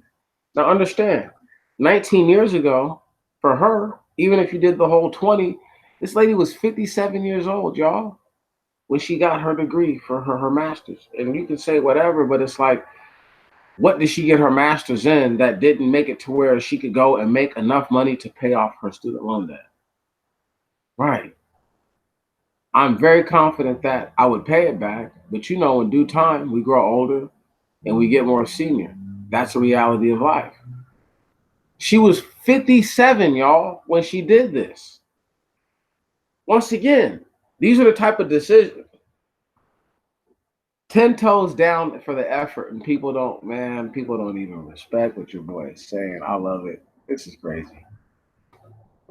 Now understand, 19 years ago, for her, even if you did the whole 20, this lady was 57 years old, y'all, when she got her degree for her master's. And you can say whatever, but it's like, what did she get her master's in that didn't make it to where she could go and make enough money to pay off her student loan debt? Right. I'm very confident that I would pay it back, but you know, in due time, we grow older and we get more senior. That's the reality of life. She was 57, y'all, when she did this. Once again, these are the type of decisions. 10 toes down for the effort, and people don't even respect what your boy is saying. I love it. This is crazy.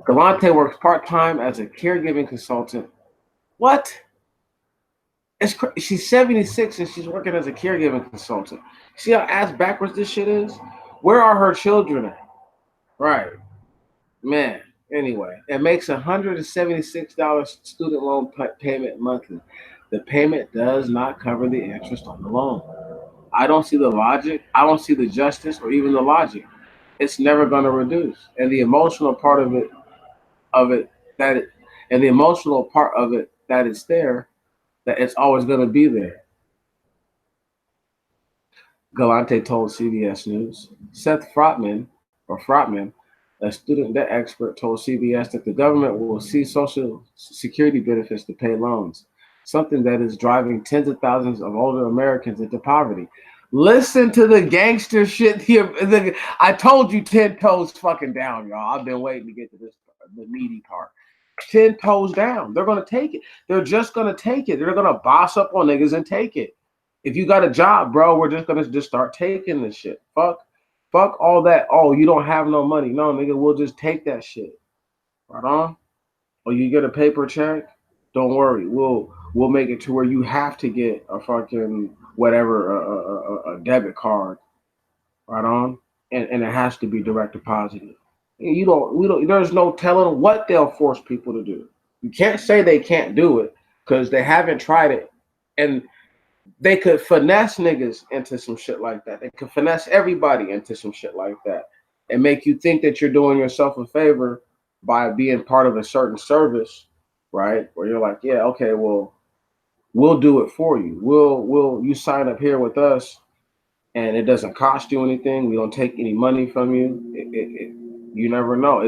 Galante works part-time as a caregiving consultant. What? She's 76 and she's working as a caregiving consultant. See how ass backwards this shit is? Where are her children at? Right. Man. Anyway, it makes $176 student loan payment monthly. The payment does not cover the interest on the loan. I don't see the logic. I don't see the justice or even the logic. It's never going to reduce. And the emotional part of it that it's there, that it's always going to be there. Galante told CBS News. Seth Frotman, a student debt expert, told CBS that the government will see Social Security benefits to pay loans, something that is driving tens of thousands of older Americans into poverty. Listen to the gangster shit here. I told you 10 toes fucking down, y'all. I've been waiting to get to this, the meaty part. 10 toes down. They're going to take it. They're just going to take it. They're going to boss up on niggas and take it. If you got a job, bro, we're just going to start taking this shit. Fuck all that. Oh, you don't have no money. No, nigga, we'll just take that shit. Right on? Or you get a paper check? Don't worry. We'll make it to where you have to get a fucking whatever, a debit card. Right on? And it has to be direct deposited. There's no telling what they'll force people to do. You can't say they can't do it because they haven't tried it. And they could finesse niggas into some shit like that. They could finesse everybody into some shit like that and make you think that you're doing yourself a favor by being part of a certain service, right? Where you're like, yeah, okay, well, we'll do it for you. You sign up here with us and it doesn't cost you anything. We don't take any money from you. You never know.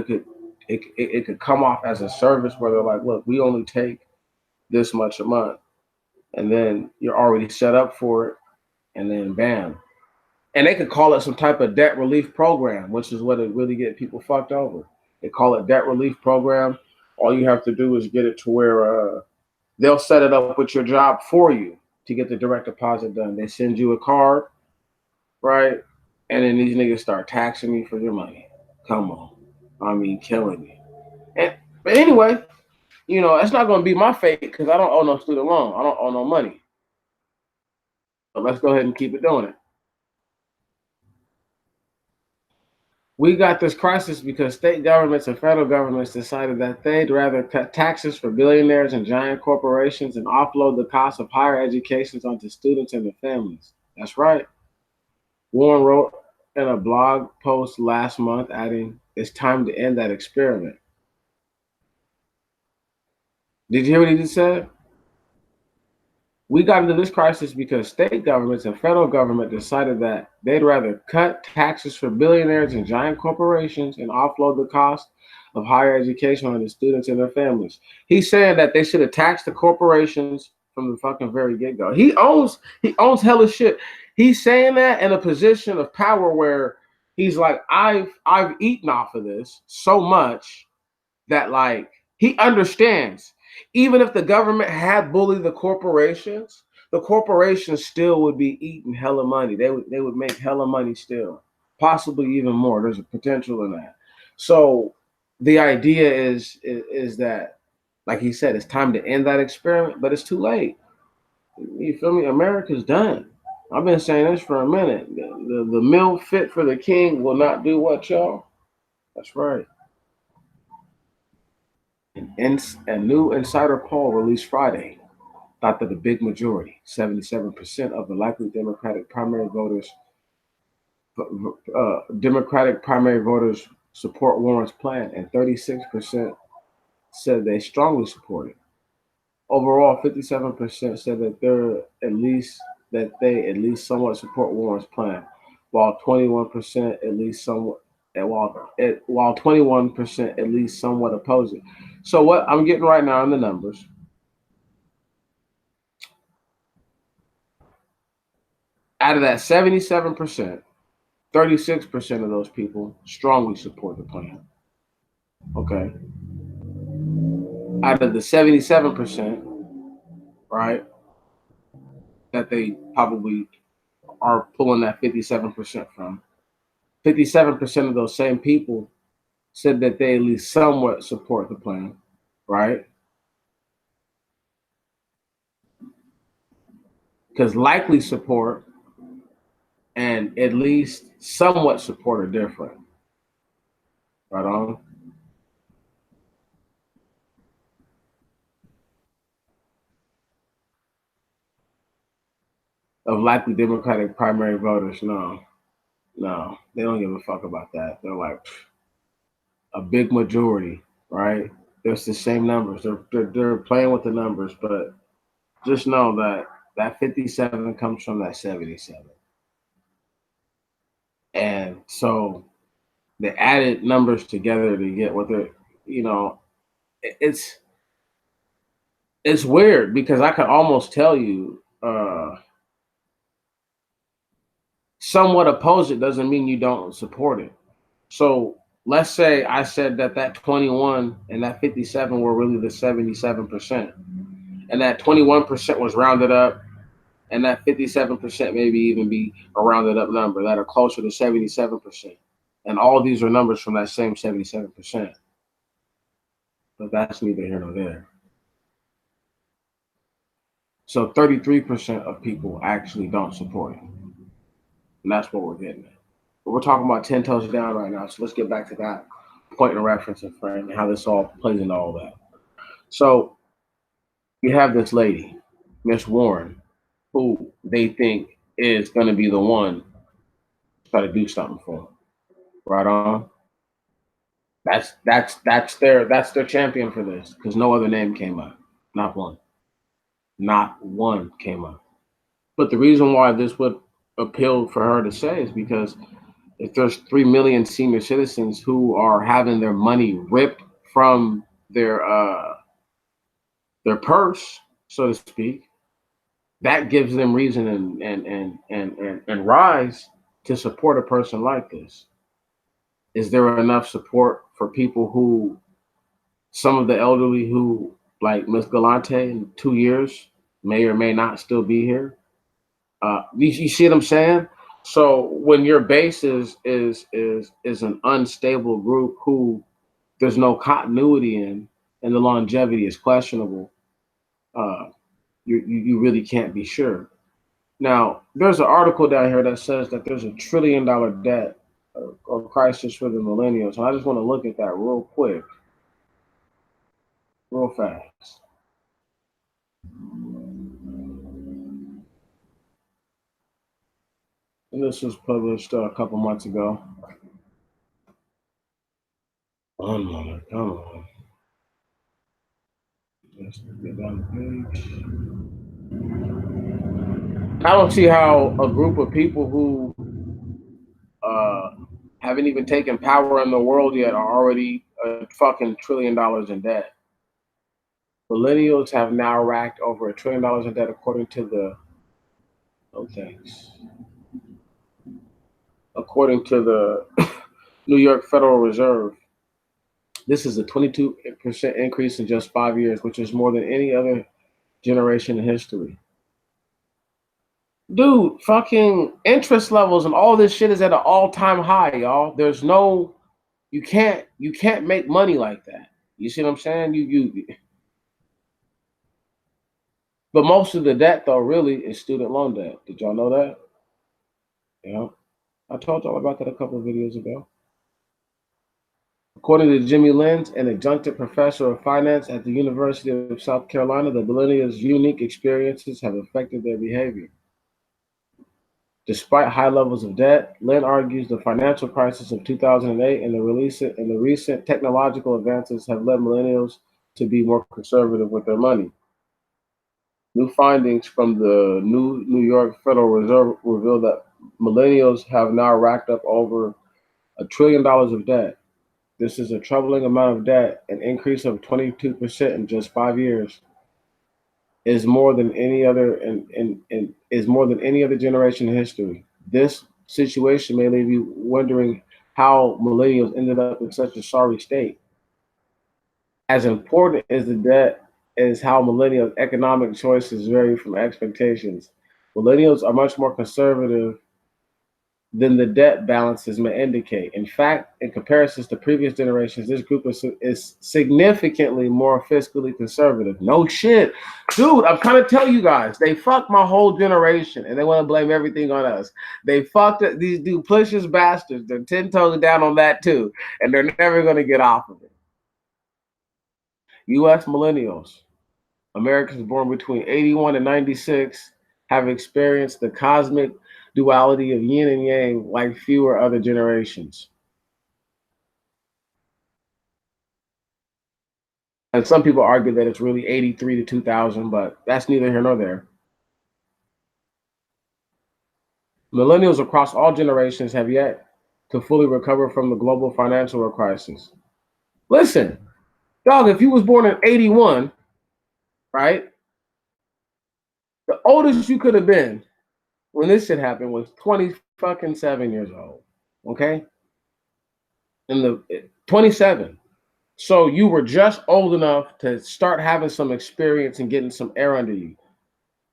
It could come off as a service where they're like, look, we only take this much a month. And then you're already set up for it, and then bam. And they could call it some type of debt relief program, which is what it really get people fucked over. They call it debt relief program. All you have to do is get it to where they'll set it up with your job for you to get the direct deposit done. They send you a card, right? And then these niggas start taxing me for your money. Come on. I mean, killing me. But anyway, you know, it's not going to be my fate because I don't owe no student loan. I don't owe no money. So let's go ahead and keep it doing it. We got this crisis because state governments and federal governments decided that they'd rather cut taxes for billionaires and giant corporations and offload the cost of higher education onto students and their families. That's right. Warren wrote in a blog post last month, adding, "It's time to end that experiment." Did you hear what he just said? We got into this crisis because state governments and federal government decided that they'd rather cut taxes for billionaires and giant corporations and offload the cost of higher education on the students and their families. He's saying that they should have taxed the corporations from the fucking very get-go. He owns hella shit. He's saying that in a position of power where he's like, I've eaten off of this so much that like he understands. Even if the government had bullied the corporations still would be eating hella money. They would make hella money still, possibly even more. There's a potential in that. So the idea is that, like he said, it's time to end that experiment, but it's too late. You feel me? America's done. I've been saying this for a minute. The meal fit for the king will not do what, y'all? That's right. A new insider poll released Friday thought that a big majority, 77% of the likely Democratic primary voters support Warren's plan, and 36% said they strongly support it. Overall, 57% said that they at least somewhat support Warren's plan, while 21% at least somewhat, while 21% at least somewhat oppose it. So what I'm getting right now in the numbers, out of that 77%, 36% of those people strongly support the plan. Okay. Out of the 77%, right, that they probably are pulling that 57% from, 57% of those same people said that they at least somewhat support the plan, right? Because likely support and at least somewhat support are different. Right on. Of likely Democratic primary voters, no, they don't give a fuck about that. They're like a big majority, right? There's the same numbers. They're playing with the numbers, but just know that 57 comes from that 77. And so they added numbers together to get what they're, it's weird because I could almost tell you somewhat oppose it doesn't mean you don't support it. So let's say I said that 21 and that 57 were really the 77%, and that 21% was rounded up, and that 57% maybe even be a rounded up number that are closer to 77%. And all these are numbers from that same 77%. But that's neither here nor there. So 33% of people actually don't support it. And that's what we're getting at. But we're talking about 10 toes down right now. So let's get back to that point of reference and frame and how this all plays into all that. So you have this lady, Miss Warren, who they think is going to be the one to try to do something for them. Right on. That's their champion for this, because no other name came up. Not one. Not one came up. But the reason why this would appeal for her to say is because if there's 3 million senior citizens who are having their money ripped from their purse, so to speak, that gives them reason and rise to support a person like this. Is there enough support for people who, some of the elderly who, like Ms. Galante, in 2 years may or may not still be here? You see what I'm saying? So when your base is an unstable group who there's no continuity in, and the longevity is questionable, you really can't be sure. Now, there's an article down here that says that there's $1 trillion debt or crisis for the millennials. And I just want to look at that real quick, real fast. And this was published a couple months ago. One moment, come on. Let's get down the page. I don't see how a group of people who haven't even taken power in the world yet are already a fucking $1 trillion in debt. Millennials have now racked over $1 trillion in debt, according to the according to the New York Federal Reserve. This is a 22% increase in just 5 years, which is more than any other generation in history. Dude, fucking interest levels and all this shit is at an all-time high, y'all. There's no, you can't make money like that. You see what I'm saying? But most of the debt, though, really is student loan debt. Did y'all know that? Yeah. I told y'all about that a couple of videos ago. According to Jimmy Lenz, an adjunct professor of finance at the University of South Carolina, the millennials' unique experiences have affected their behavior. Despite high levels of debt, Lynn argues the financial crisis of 2008 and the recent technological advances have led millennials to be more conservative with their money. New findings from the New York Federal Reserve reveal that millennials have now racked up over $1 trillion of debt. This is a troubling amount of debt, an increase of 22% in just 5 years. Is more than any other is more than any other generation in history. This situation may leave you wondering how millennials ended up in such a sorry state. As important as the debt is how millennials' economic choices vary from expectations. Millennials are much more conservative than the debt balances may indicate. In fact, in comparison to previous generations, this group is significantly more fiscally conservative. No shit. Dude, I'm trying to tell you guys, they fucked my whole generation and they want to blame everything on us. They fucked it, these duplicitous bastards. They're 10 toes down on that too, and they're never going to get off of it. U.S. millennials, Americans born between 81 and 96, have experienced the cosmic duality of yin and yang like fewer other generations. And some people argue that it's really 83 to 2000, but that's neither here nor there. Millennials across all generations have yet to fully recover from the global financial crisis. Listen, dog, if you was born in 81, right? The oldest you could have been when this shit happened was 27 years old. Okay? In the 27. So you were just old enough to start having some experience and getting some air under you.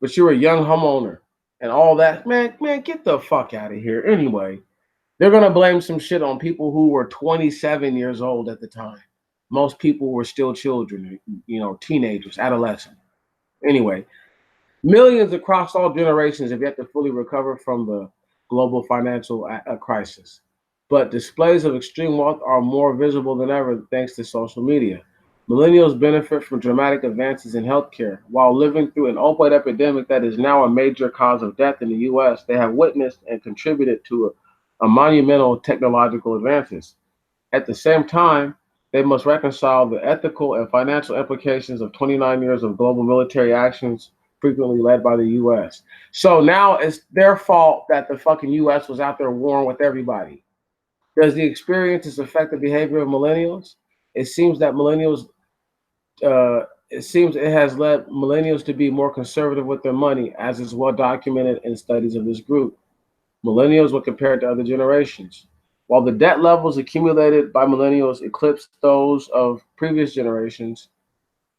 But you're a young homeowner and all that. Man, get the fuck out of here. Anyway, they're going to blame some shit on people who were 27 years old at the time. Most people were still children, teenagers, adolescents. Anyway, millions across all generations have yet to fully recover from the global financial crisis. But displays of extreme wealth are more visible than ever thanks to social media. Millennials benefit from dramatic advances in healthcare. While living through an opioid epidemic that is now a major cause of death in the U.S., they have witnessed and contributed to a monumental technological advances. At the same time, they must reconcile the ethical and financial implications of 29 years of global military actions frequently led by the U.S. So now it's their fault that the fucking U.S. was out there warring with everybody. Does the experiences affect the behavior of millennials? It seems that it has led millennials to be more conservative with their money, as is well documented in studies of this group. Millennials when compared to other generations. While the debt levels accumulated by millennials eclipsed those of previous generations,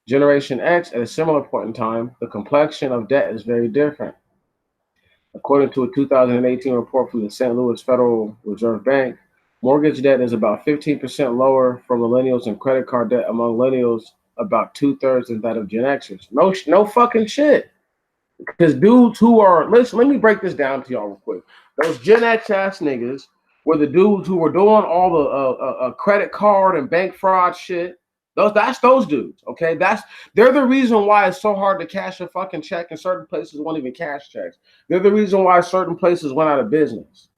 Generation X, at a similar point in time, the complexion of debt is very different. According to a 2018 report from the St. Louis Federal Reserve Bank, mortgage debt is about 15% lower for millennials and credit card debt among millennials about 2/3 than that of Gen Xers. No fucking shit. Because dudes who are, listen, let me break this down to y'all real quick. Those Gen X ass niggas were the dudes who were doing all the credit card and bank fraud shit. That's those dudes, okay? They're the reason why it's so hard to cash a fucking check, and certain places won't even cash checks. They're the reason why certain places went out of business.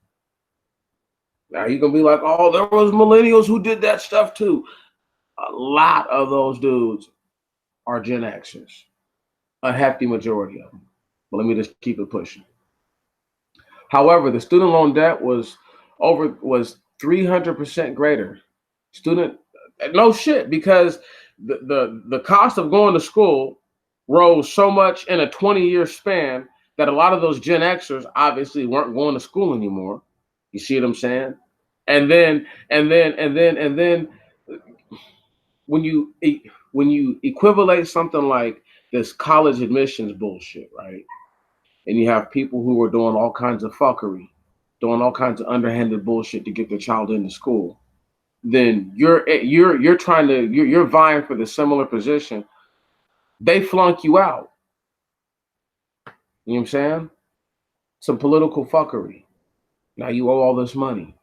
Now you can be like, oh, there was millennials who did that stuff too. A lot of those dudes are Gen Xers, a hefty majority of them. But let me just keep it pushing. However, the student loan debt was 300% greater. No shit, because the cost of going to school rose so much in a 20-year span that a lot of those Gen Xers obviously weren't going to school anymore. You see what I'm saying? And then when you equivalate something like this college admissions bullshit, right? And you have people who are doing all kinds of fuckery, doing all kinds of underhanded bullshit to get their child into school, then you're vying for the similar position. They flunk you out. You know what I'm saying? Some political fuckery. Now you owe all this money.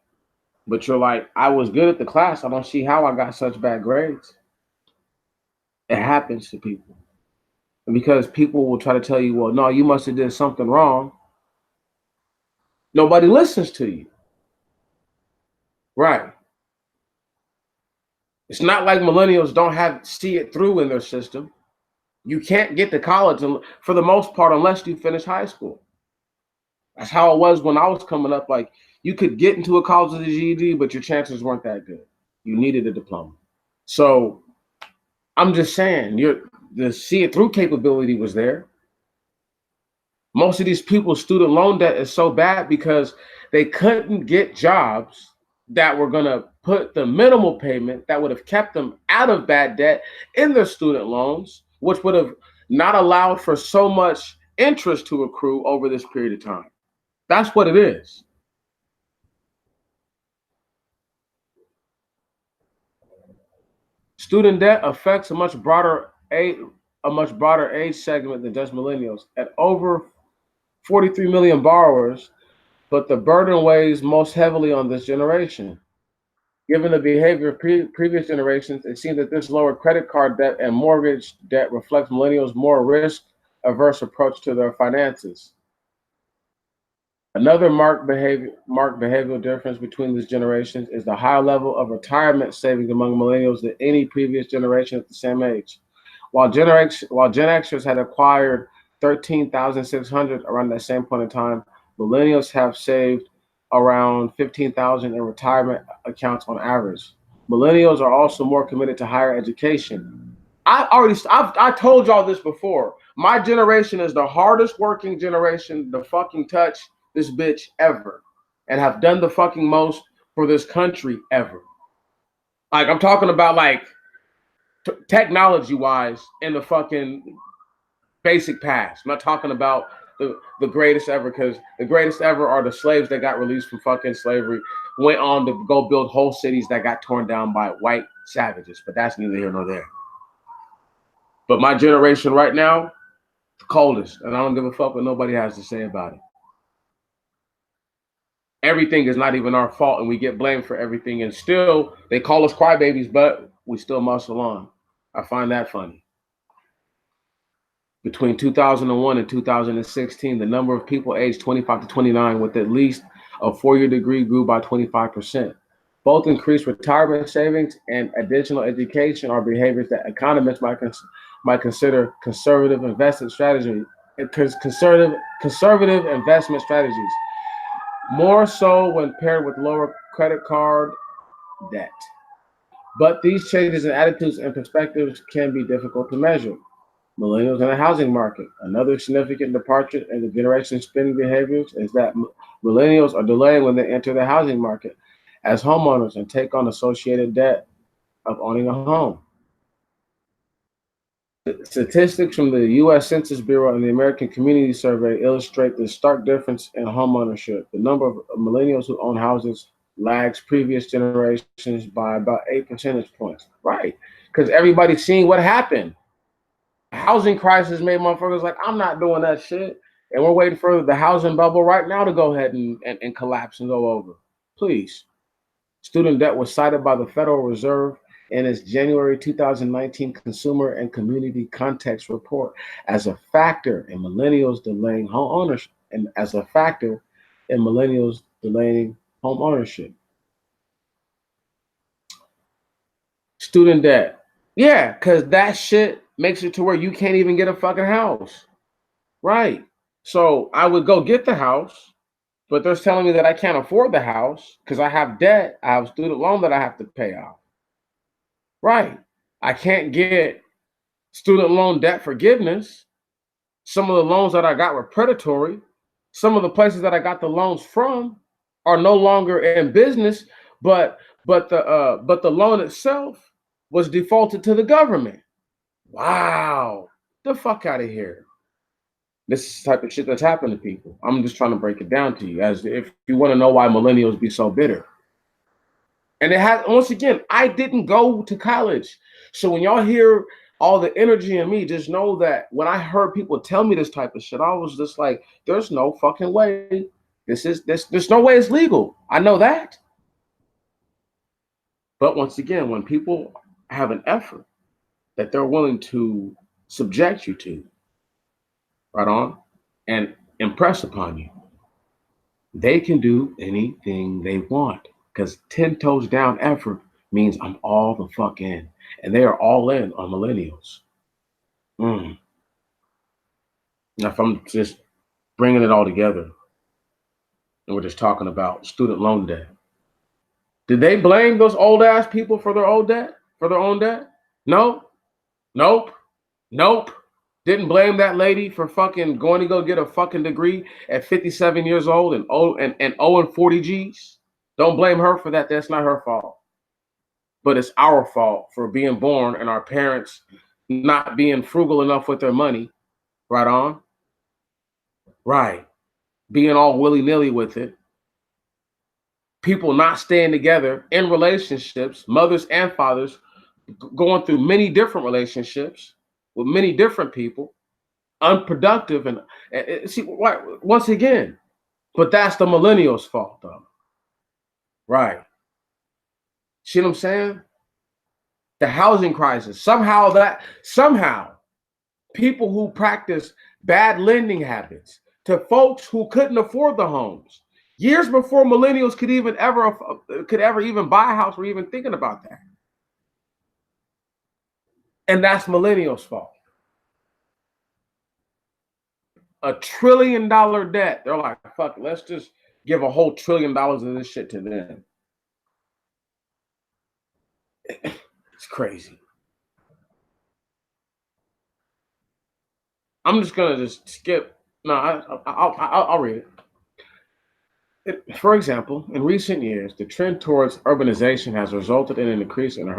But you're like, I was good at the class. I don't see how I got such bad grades. It happens to people. And because people will try to tell you, well, no, you must have did something wrong. Nobody listens to you. Right. It's not like millennials don't see it through in their system. You can't get to college for the most part unless you finish high school. That's how it was when I was coming up. Like, you could get into a college with a GED, but your chances weren't that good. You needed a diploma. So I'm just saying, the see it through capability was there. Most of these people's student loan debt is so bad because they couldn't get jobs that were going to put the minimal payment that would have kept them out of bad debt in their student loans, which would have not allowed for so much interest to accrue over this period of time. That's what it is. Student debt affects a much broader age segment than just millennials. At over 43 million borrowers, but the burden weighs most heavily on this generation. Given the behavior of previous generations, it seems that this lower credit card debt and mortgage debt reflects millennials' more risk-averse approach to their finances. Another marked behavioral difference between these generations is the high level of retirement savings among millennials than any previous generation at the same age. While Gen Xers had acquired $13,600 around that same point in time, millennials have saved around $15,000 in retirement accounts on average. Millennials are also more committed to higher education. I told y'all this before. My generation is the hardest working generation to fucking touch this bitch ever, and have done the fucking most for this country ever. Like, I'm talking about like technology wise in the fucking basic past. I'm not talking about the greatest ever, because the greatest ever are the slaves that got released from fucking slavery, went on to go build whole cities that got torn down by white savages. But that's neither here nor there. But my generation right now, the coldest, and I don't give a fuck what nobody has to say about it. Everything is not even our fault, and we get blamed for everything, and still they call us crybabies, but we still muscle on. I find that funny. Between 2001 and 2016, the number of people aged 25 to 29 with at least a four-year degree grew by 25%. Both increased retirement savings and additional education are behaviors that economists might consider conservative investment strategies. Conservative investment strategies, more so when paired with lower credit card debt. But these changes in attitudes and perspectives can be difficult to measure. Millennials in the housing market. Another significant departure in the generation's spending behaviors is that millennials are delaying when they enter the housing market as homeowners and take on associated debt of owning a home. Statistics from the U.S. Census Bureau and the American Community Survey illustrate the stark difference in home ownership. The number of millennials who own houses lags previous generations by about 8 percentage points. Right, because everybody's seeing what happened. Housing crisis made motherfuckers like, I'm not doing that shit. And we're waiting for the housing bubble right now to go ahead and collapse and go over. Please. Student debt was cited by the Federal Reserve in its January 2019 Consumer and Community Context Report as a factor in millennials delaying home ownership home ownership. Student debt. Yeah, because that shit makes it to where you can't even get a fucking house. Right. So I would go get the house, but they're telling me that I can't afford the house because I have debt. I have a student loan that I have to pay off. Right. I can't get student loan debt forgiveness. Some of the loans that I got were predatory. Some of the places that I got the loans from are no longer in business, but the loan itself was defaulted to the government. Wow. The fuck out of here. This is the type of shit that's happened to people. I'm just trying to break it down to you as if you want to know why millennials be so bitter. And it has, once again, I didn't go to college. So when y'all hear all the energy in me, just know that when I heard people tell me this type of shit, I was just like, there's no fucking way. There's no way it's legal. I know that. But once again, when people have an effort that they're willing to subject you to, right on, and impress upon you, they can do anything they want. Because 10 toes down effort means I'm all the fuck in. And they are all in on millennials. Now, if I'm just bringing it all together, and we're just talking about student loan debt, did they blame those old ass people for their old debt, for their own debt? No, nope, nope. Didn't blame that lady for fucking going to go get a fucking degree at 57 years old and owing 40 G's. Don't blame her for that. That's not her fault. But it's our fault for being born and our parents not being frugal enough with their money. Right on? Right. Being all willy-nilly with it. People not staying together in relationships, mothers and fathers going through many different relationships with many different people, unproductive, and see, once again, but that's the millennials' fault, though. Right. See what I'm saying? The housing crisis. Somehow, people who practice bad lending habits to folks who couldn't afford the homes years before millennials could ever even buy a house or even thinking about that. And that's millennials' fault. $1 trillion debt. They're like, fuck, let's just give a whole $1 trillion of this shit to them. It's crazy. I'm just gonna skip. No, I'll read it. For example, in recent years, the trend towards urbanization has resulted in an increase in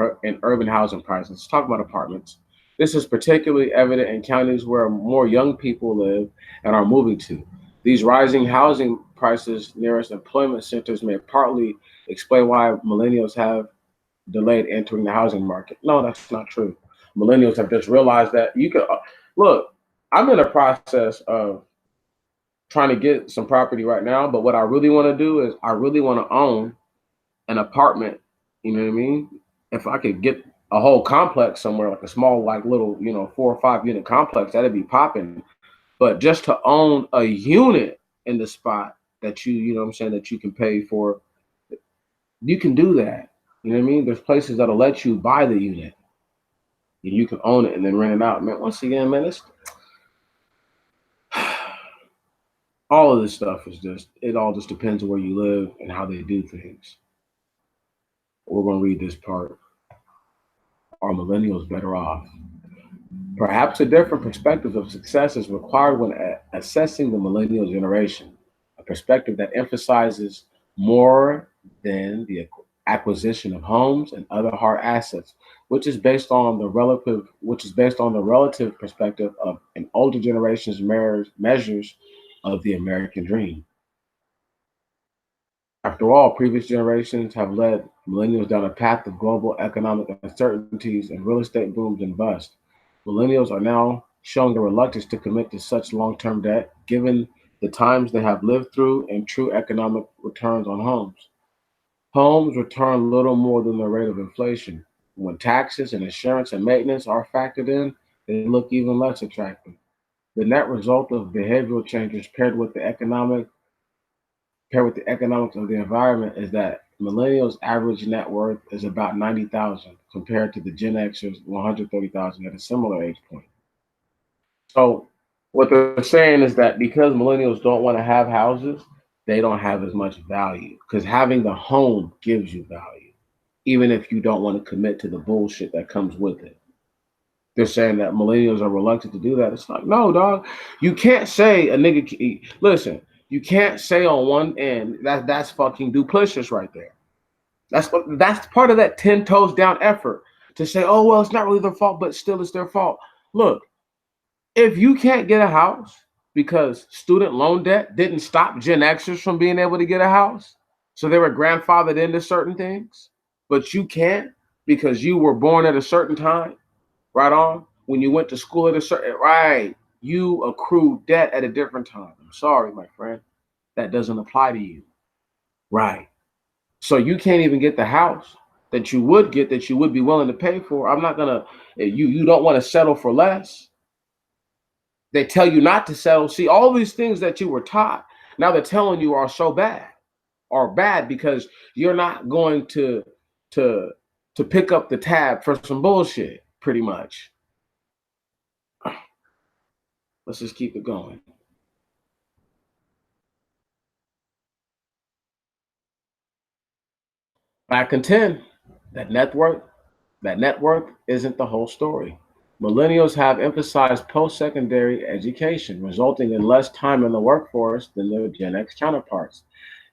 urban housing prices. Let's talk about apartments. This is particularly evident in counties where more young people live and are moving to. These rising housing prices nearest employment centers may partly explain why millennials have delayed entering the housing market. No, that's not true. Millennials have just realized that you could look. I'm in a process of trying to get some property right now, but what I really want to do is I really want to own an apartment. You know what I mean? If I could get a whole complex somewhere, like a small, like little, 4 or 5 unit complex, that'd be popping. But just to own a unit in the spot that you know what I'm saying, that you can pay for, you can do that. You know what I mean? There's places that'll let you buy the unit and you can own it and then rent it out. Man, once again, man, it's all of this stuff is it all just depends on where you live and how they do things. We're going to read this part. Are millennials better off? Perhaps a different perspective of success is required when assessing the millennial generation, a perspective that emphasizes more than the acquisition of homes and other hard assets, which is based on the relative perspective of an older generation's measures of the American dream. After all, previous generations have led millennials down a path of global economic uncertainties and real estate booms and busts. Millennials are now showing a reluctance to commit to such long-term debt, given the times they have lived through and true economic returns on homes. Homes return little more than the rate of inflation. When taxes and insurance and maintenance are factored in, they look even less attractive. The net result of behavioral changes paired with the economics of the environment is that millennials' average net worth is about $90,000 compared to the Gen Xers' $130,000 at a similar age point. So what they're saying is that because millennials don't want to have houses, they don't have as much value, because having the home gives you value, even if you don't want to commit to the bullshit that comes with it. They're saying that millennials are reluctant to do that. It's like, no, dog. You can't say a nigga. Listen, you can't say on one end that's fucking duplicitous right there. That's part of that 10 toes down effort to say, oh well, it's not really their fault, but still it's their fault. Look, if you can't get a house because student loan debt didn't stop Gen Xers from being able to get a house, so they were grandfathered into certain things, but you can't because you were born at a certain time. Right on. When you went to school at a certain, right, you accrued debt at a different time. I'm sorry, my friend. That doesn't apply to you. Right. So you can't even get the house that you would get, that you would be willing to pay for. I'm not gonna. You don't want to settle for less. They tell you not to settle. See, all these things that you were taught, now they're telling you are bad because you're not going to pick up the tab for some bullshit, pretty much. Let's just keep it going. I contend that net worth isn't the whole story. Millennials have emphasized post-secondary education, resulting in less time in the workforce than their Gen X counterparts.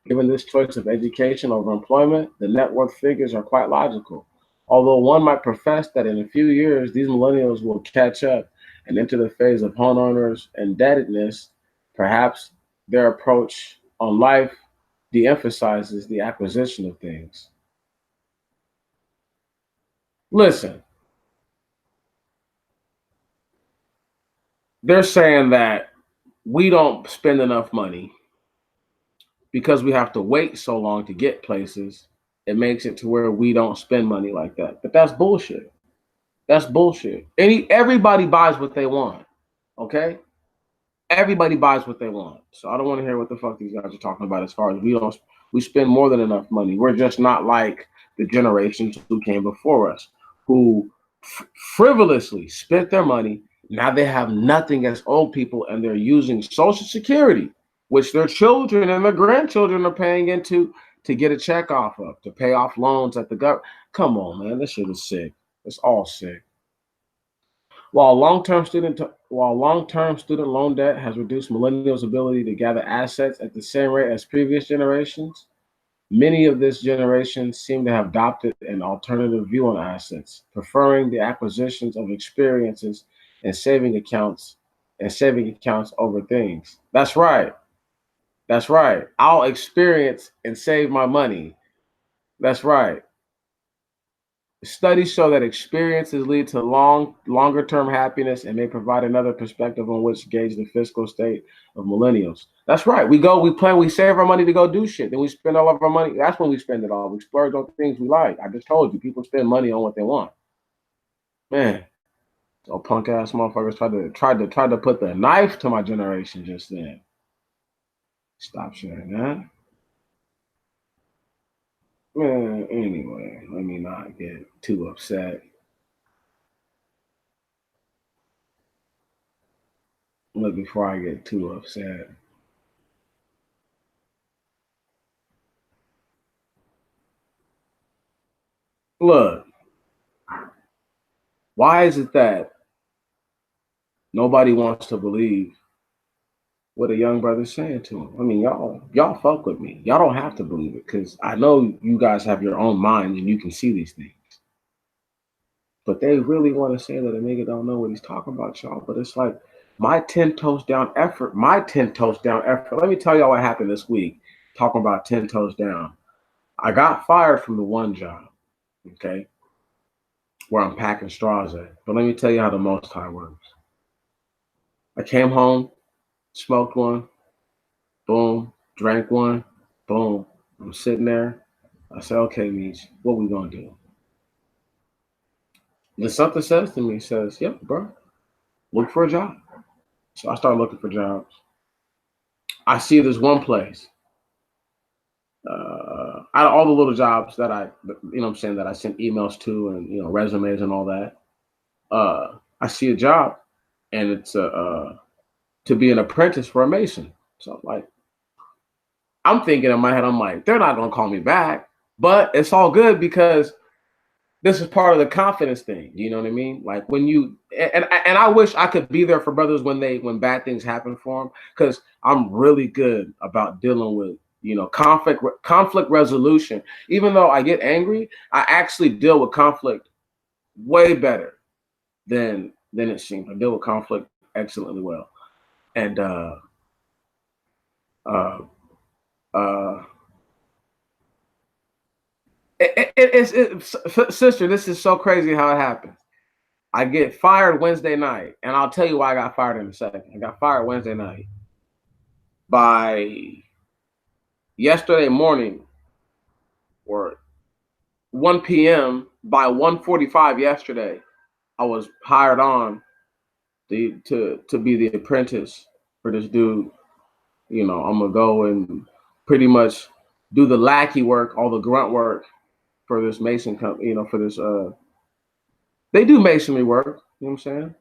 Given this choice of education over employment, the net worth figures are quite logical. Although one might profess that in a few years, these millennials will catch up and enter the phase of homeowners' indebtedness, perhaps their approach on life de emphasizes the acquisition of things. Listen, they're saying that we don't spend enough money because we have to wait so long to get places. It makes it to where we don't spend money like that. But that's bullshit. That's bullshit. Everybody buys what they want. Okay? Everybody buys what they want. So I don't want to hear what the fuck these guys are talking about as far as we spend more than enough money. We're just not like the generations who came before us, who frivolously spent their money. Now they have nothing as old people and they're using Social Security, which their children and their grandchildren are paying into to get a check off of, to pay off loans at the government. Come on, man. This shit is sick. It's all sick. While long-term student loan debt has reduced millennials' ability to gather assets at the same rate as previous generations, many of this generation seem to have adopted an alternative view on assets, preferring the acquisitions of experiences and saving accounts over things. That's right. That's right. I'll experience and save my money. That's right. Studies show that experiences lead to longer-term happiness and may provide another perspective on which to gauge the fiscal state of millennials. That's right. We plan, we save our money to go do shit. Then we spend all of our money. That's when we spend it all. We splurge on things we like. I just told you, people spend money on what they want. Man, so punk ass motherfuckers tried to put the knife to my generation just then. Stop sharing that. Man, anyway, let me not get too upset. Look, before I get too upset. Look, why is it that nobody wants to believe what a young brother's saying to him? I mean, y'all fuck with me. Y'all don't have to believe it because I know you guys have your own minds and you can see these things. But they really want to say that a nigga don't know what he's talking about, y'all. But it's like my 10 toes down effort. Let me tell y'all what happened this week. Talking about 10 toes down. I got fired from the one job, okay, where I'm packing straws at. But let me tell you how the Most High works. I came home, smoked one, boom, drank one, boom. I'm sitting there. I said, okay, Meech, what we gonna do? Then something says to me, says, yeah, bro, look for a job. So I started looking for jobs. I see this one place. Out of all the little jobs that that I sent emails to and, resumes and all that, I see a job and it's to be an apprentice for a mason. So I'm thinking in my head, I'm like, they're not going to call me back, but it's all good because this is part of the confidence thing. You know what I mean? Like when you, and I wish I could be there for brothers when bad things happen for them. Cause I'm really good about dealing with, conflict resolution. Even though I get angry, I actually deal with conflict way better than it seems. I deal with conflict excellently well. And, sister, this is so crazy how it happens. I get fired Wednesday night, and I'll tell you why I got fired in a second. I got fired Wednesday night. By yesterday morning, or 1 p.m. by 1:45 yesterday, I was hired on to be the apprentice for this dude. You know, I'm gonna go and pretty much do the lackey work, all the grunt work for this mason company. You know, for this they do masonry work. You know what I'm saying?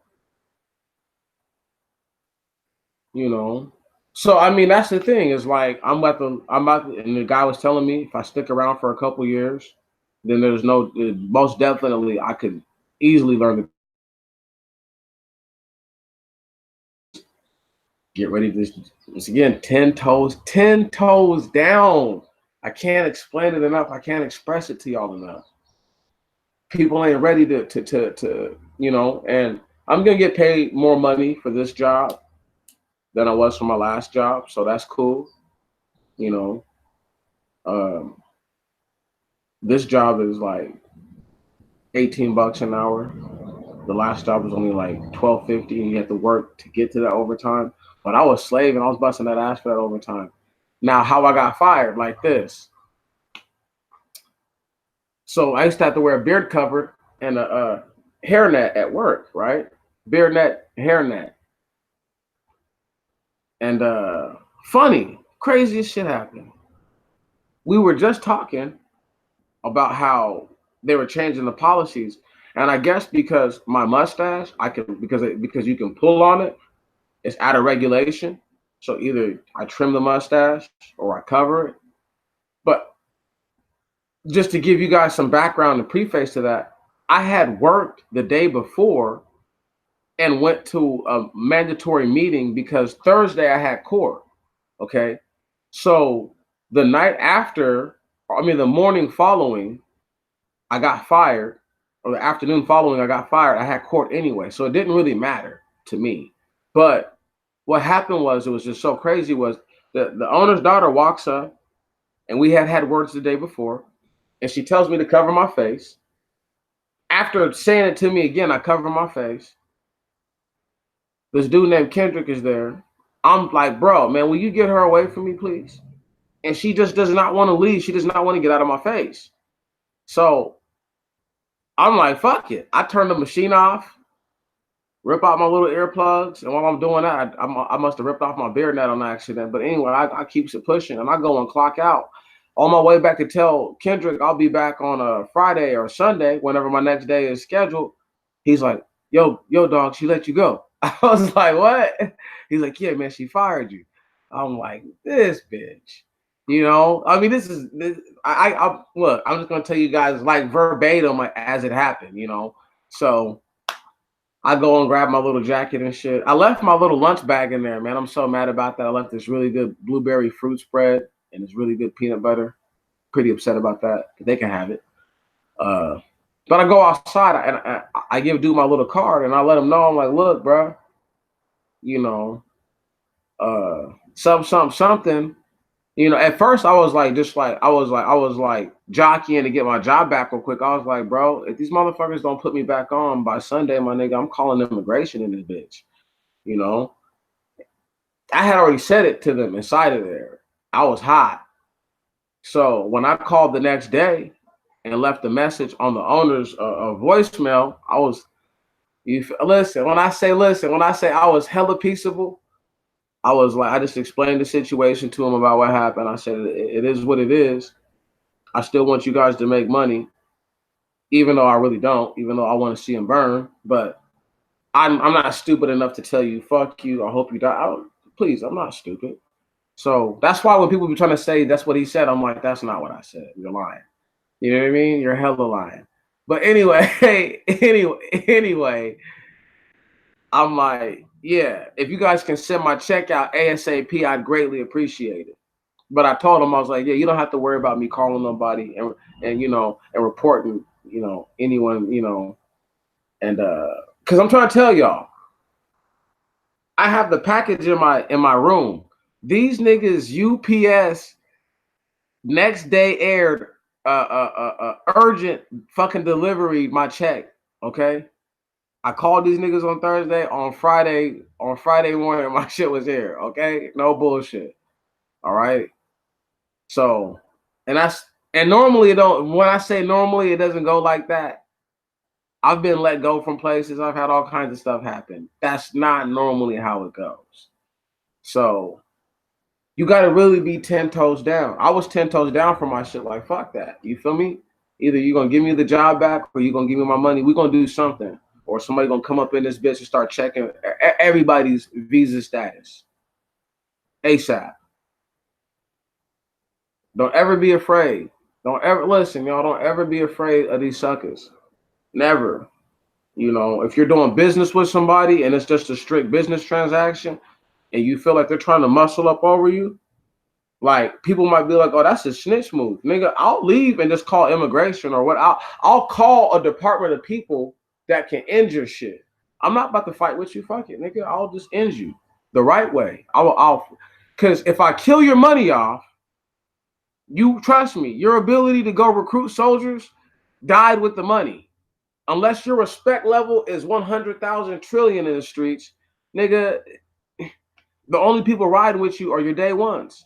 You know, so I mean that's the thing is like I'm about to, and the guy was telling me if I stick around for a couple years, then there's no most definitely I could easily learn to get ready to once again 10 toes down. I can't explain it enough. I can't express it to y'all enough. People ain't ready to you know, and I'm gonna get paid more money for this job than I was for my last job, so that's cool. You know, um, this job is like 18 bucks an hour. The last job was only like 12.50, and you had to work to get to that overtime. But I was slaving. I was busting that ass for that overtime. Now, how I got fired like this. So I used to have to wear a beard cover and a hairnet at work, right? Beard net, hairnet. And funny, craziest shit happened. We were just talking about how they were changing the policies. And I guess because my mustache, I can because you can pull on it, it's out of regulation. So either I trim the mustache or I cover it. But just to give you guys some background and preface to that, I had worked the day before and went to a mandatory meeting because Thursday I had court. Okay. So the night after, I mean, the morning following, I got fired, or the afternoon following, I got fired. I had court anyway. So it didn't really matter to me. But what happened was, it was just so crazy, was the owner's daughter walks up, and we had words the day before, and she tells me to cover my face. After saying it to me again, I cover my face. This dude named Kendrick is there. I'm like, bro, man, will you get her away from me, please? And she just does not want to leave. She does not want to get out of my face. So I'm like, fuck it. I turn the machine off, rip out my little earplugs, and while I'm doing that, I must have ripped off my beard net on accident. But anyway, I keeps it pushing, and I go and clock out. On my way back to tell Kendrick I'll be back on a Friday or Sunday, whenever my next day is scheduled. He's like, yo, dog, she let you go. I was like, what? He's like, yeah, man, she fired you. I'm like, this bitch. You know, I mean, I look, I'm just gonna tell you guys like verbatim, like, as it happened, you know. So I go and grab my little jacket and shit. I left my little lunch bag in there, man. I'm so mad about that. I left this really good blueberry fruit spread and this really good peanut butter. Pretty upset about that. They can have it. But I go outside and I give dude my little card and I let him know. I'm like, look, bro, you know, something. You know, at first I was like, I was like jockeying to get my job back real quick. I was like, bro, if these motherfuckers don't put me back on by Sunday, my nigga, I'm calling immigration in this bitch. You know, I had already said it to them inside of there. I was hot. So when I called the next day and left a message on the owner's voicemail, I was, listen, when I say I was hella peaceable, I was like, I just explained the situation to him about what happened. I said, it is what it is. I still want you guys to make money, even though I really don't, even though I want to see him burn. But I'm not stupid enough to tell you, fuck you, I hope you die. Please, I'm not stupid. So that's why when people be trying to say that's what he said, I'm like, that's not what I said. You're lying. You know what I mean? You're hella lying. But anyway, anyway, I'm like, yeah, if you guys can send my check out ASAP, I'd greatly appreciate it. But I told him, I was like, yeah, you don't have to worry about me calling nobody and you know, and reporting, you know, anyone, you know, and because I'm trying to tell y'all, I have the package in my room. These niggas UPS next day aired urgent fucking delivery my check. Okay. I called these niggas on Thursday. On Friday morning, my shit was here. Okay, no bullshit. All right. So, and And normally it don't. When I say normally, it doesn't go like that. I've been let go from places. I've had all kinds of stuff happen. That's not normally how it goes. So you got to really be 10 toes down. I was 10 toes down for my shit. Like, fuck that. You feel me? Either you're going to give me the job back or you're going to give me my money. We're going to do something. Or somebody going to come up in this bitch and start checking everybody's visa status ASAP. Don't ever be afraid. Don't ever, listen, y'all, don't ever be afraid of these suckers. Never. You know, if you're doing business with somebody and it's just a strict business transaction and you feel like they're trying to muscle up over you, like people might be like, oh, that's a snitch move. Nigga, I'll leave and just call immigration or what. I'll call a department of people that can end your shit. I'm not about to fight with you. Fuck it, nigga. I'll just end you the right way. Because if I kill your money off, you trust me, your ability to go recruit soldiers died with the money. Unless your respect level is 100,000 trillion in the streets, nigga, the only people riding with you are your day ones.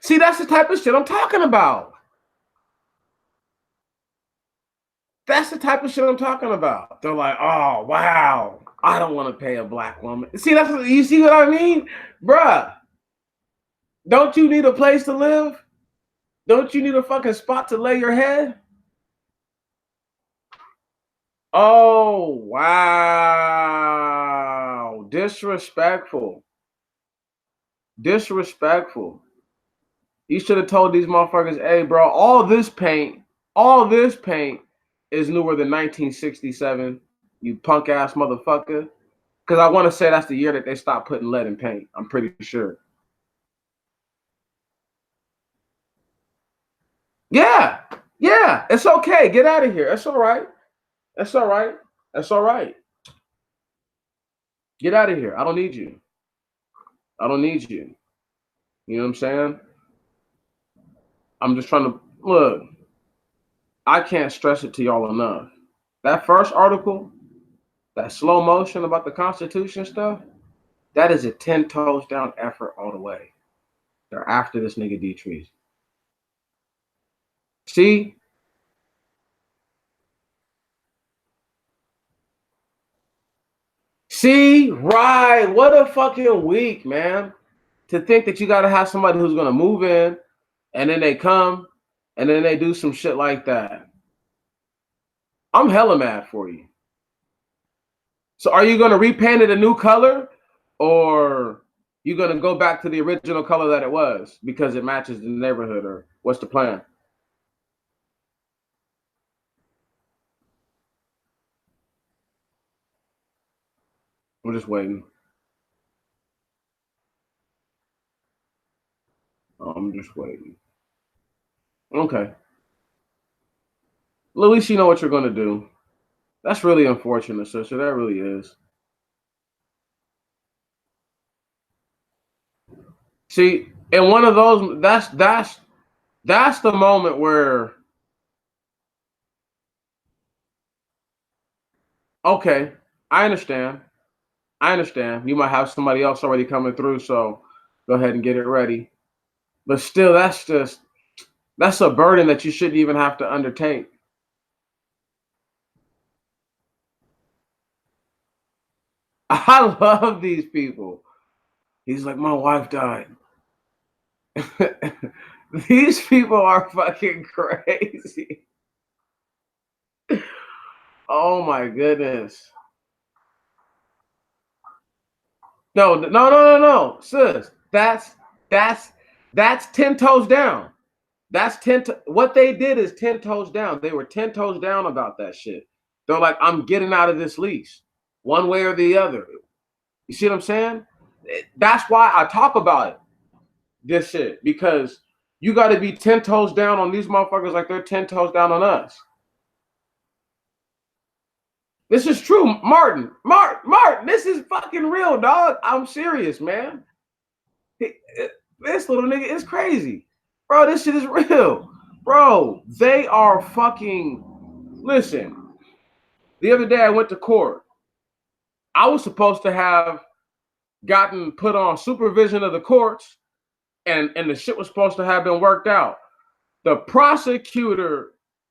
See, that's the type of shit I'm talking about. That's the type of shit I'm talking about. They're like, oh, wow, I don't want to pay a black woman. See, you see what I mean? Bruh, don't you need a place to live? Don't you need a fucking spot to lay your head? Oh, wow. Disrespectful. Disrespectful. You should have told these motherfuckers, hey, bro, all this paint is newer than 1967, you punk ass motherfucker. Because I want to say that's the year that they stopped putting lead in paint. I'm pretty sure. Yeah. Yeah. It's okay. Get out of here. It's all right. That's all right. That's all right. Get out of here. I don't need you. I don't need you. You know what I'm saying? I'm just trying to look. I can't stress it to y'all enough. That first article, that slow motion about the Constitution stuff, that is a 10 toes down effort all the way. They're after this nigga D Trees. See? See? Right. What a fucking week, man. To think that you got to have somebody who's going to move in and then they come and then they do some shit like that. I'm hella mad for you. So are you going to repaint it a new color or you going to go back to the original color that it was because it matches the neighborhood, or what's the plan? I'm just waiting. I'm just waiting. Okay. Well, at least you know what you're going to do. That's really unfortunate, sister. That really is. See, and one of those, that's the moment where, okay, I understand. I understand. You might have somebody else already coming through, so go ahead and get it ready. But still, that's a burden that you shouldn't even have to undertake. I love these people. He's like, my wife died. These people are fucking crazy. Oh my goodness. No, sis. That's 10 toes down. What they did is 10 toes down. They were 10 toes down about that shit. They're like, I'm getting out of this lease, one way or the other. You see what I'm saying? That's why I talk about it, this shit, because you got to be 10 toes down on these motherfuckers like they're 10 toes down on us. This is true, Martin, this is fucking real, dog. I'm serious, man. This little nigga is crazy. Bro, this shit is real. Bro, they are fucking, listen, The other day I went to court. I was supposed to have gotten put on supervision of the courts, and the shit was supposed to have been worked out. The prosecutor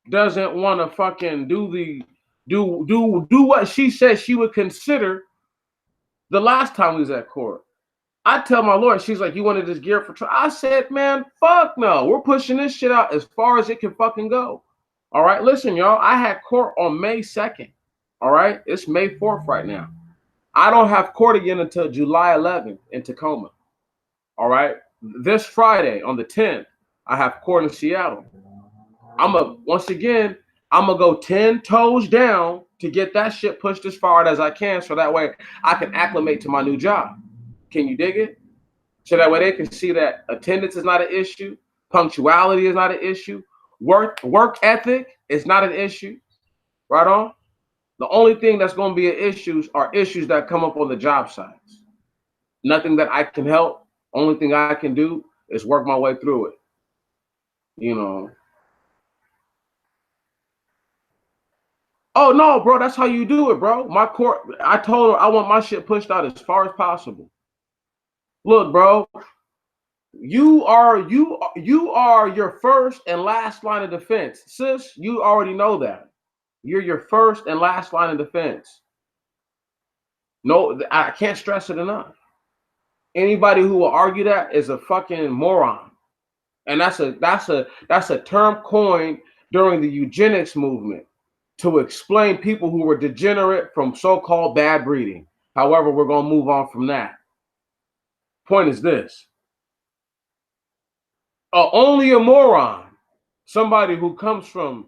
doesn't want to fucking do what she said she would consider the last time we was at court. I tell my lawyer, she's like, you wanted this gear for trial? I said, man, fuck no. We're pushing this shit out as far as it can fucking go. All right, listen, y'all. I had court on May 2nd. All right, it's May 4th right now. I don't have court again until July 11th in Tacoma. All right, this Friday on the 10th, I have court in Seattle. Once again, I'm gonna go 10 toes down to get that shit pushed as far as I can, so that way I can acclimate to my new job. Can you dig it? So that way they can see that attendance is not an issue, punctuality is not an issue, work ethic is not an issue. Right on? The only thing that's going to be an issue are issues that come up on the job sites. Nothing that I can help. Only thing I can do is work my way through it. You know. Oh no, bro, that's how you do it, bro. My court, I told her I want my shit pushed out as far as possible. Look, bro, you are your first and last line of defense. Sis, you already know that. You're your first and last line of defense. No, I can't stress it enough. Anybody who will argue that is a fucking moron. And that's a term coined during the eugenics movement to explain people who were degenerate from so-called bad breeding. However, we're going to move on from that. Point is this. Only a moron, somebody who comes from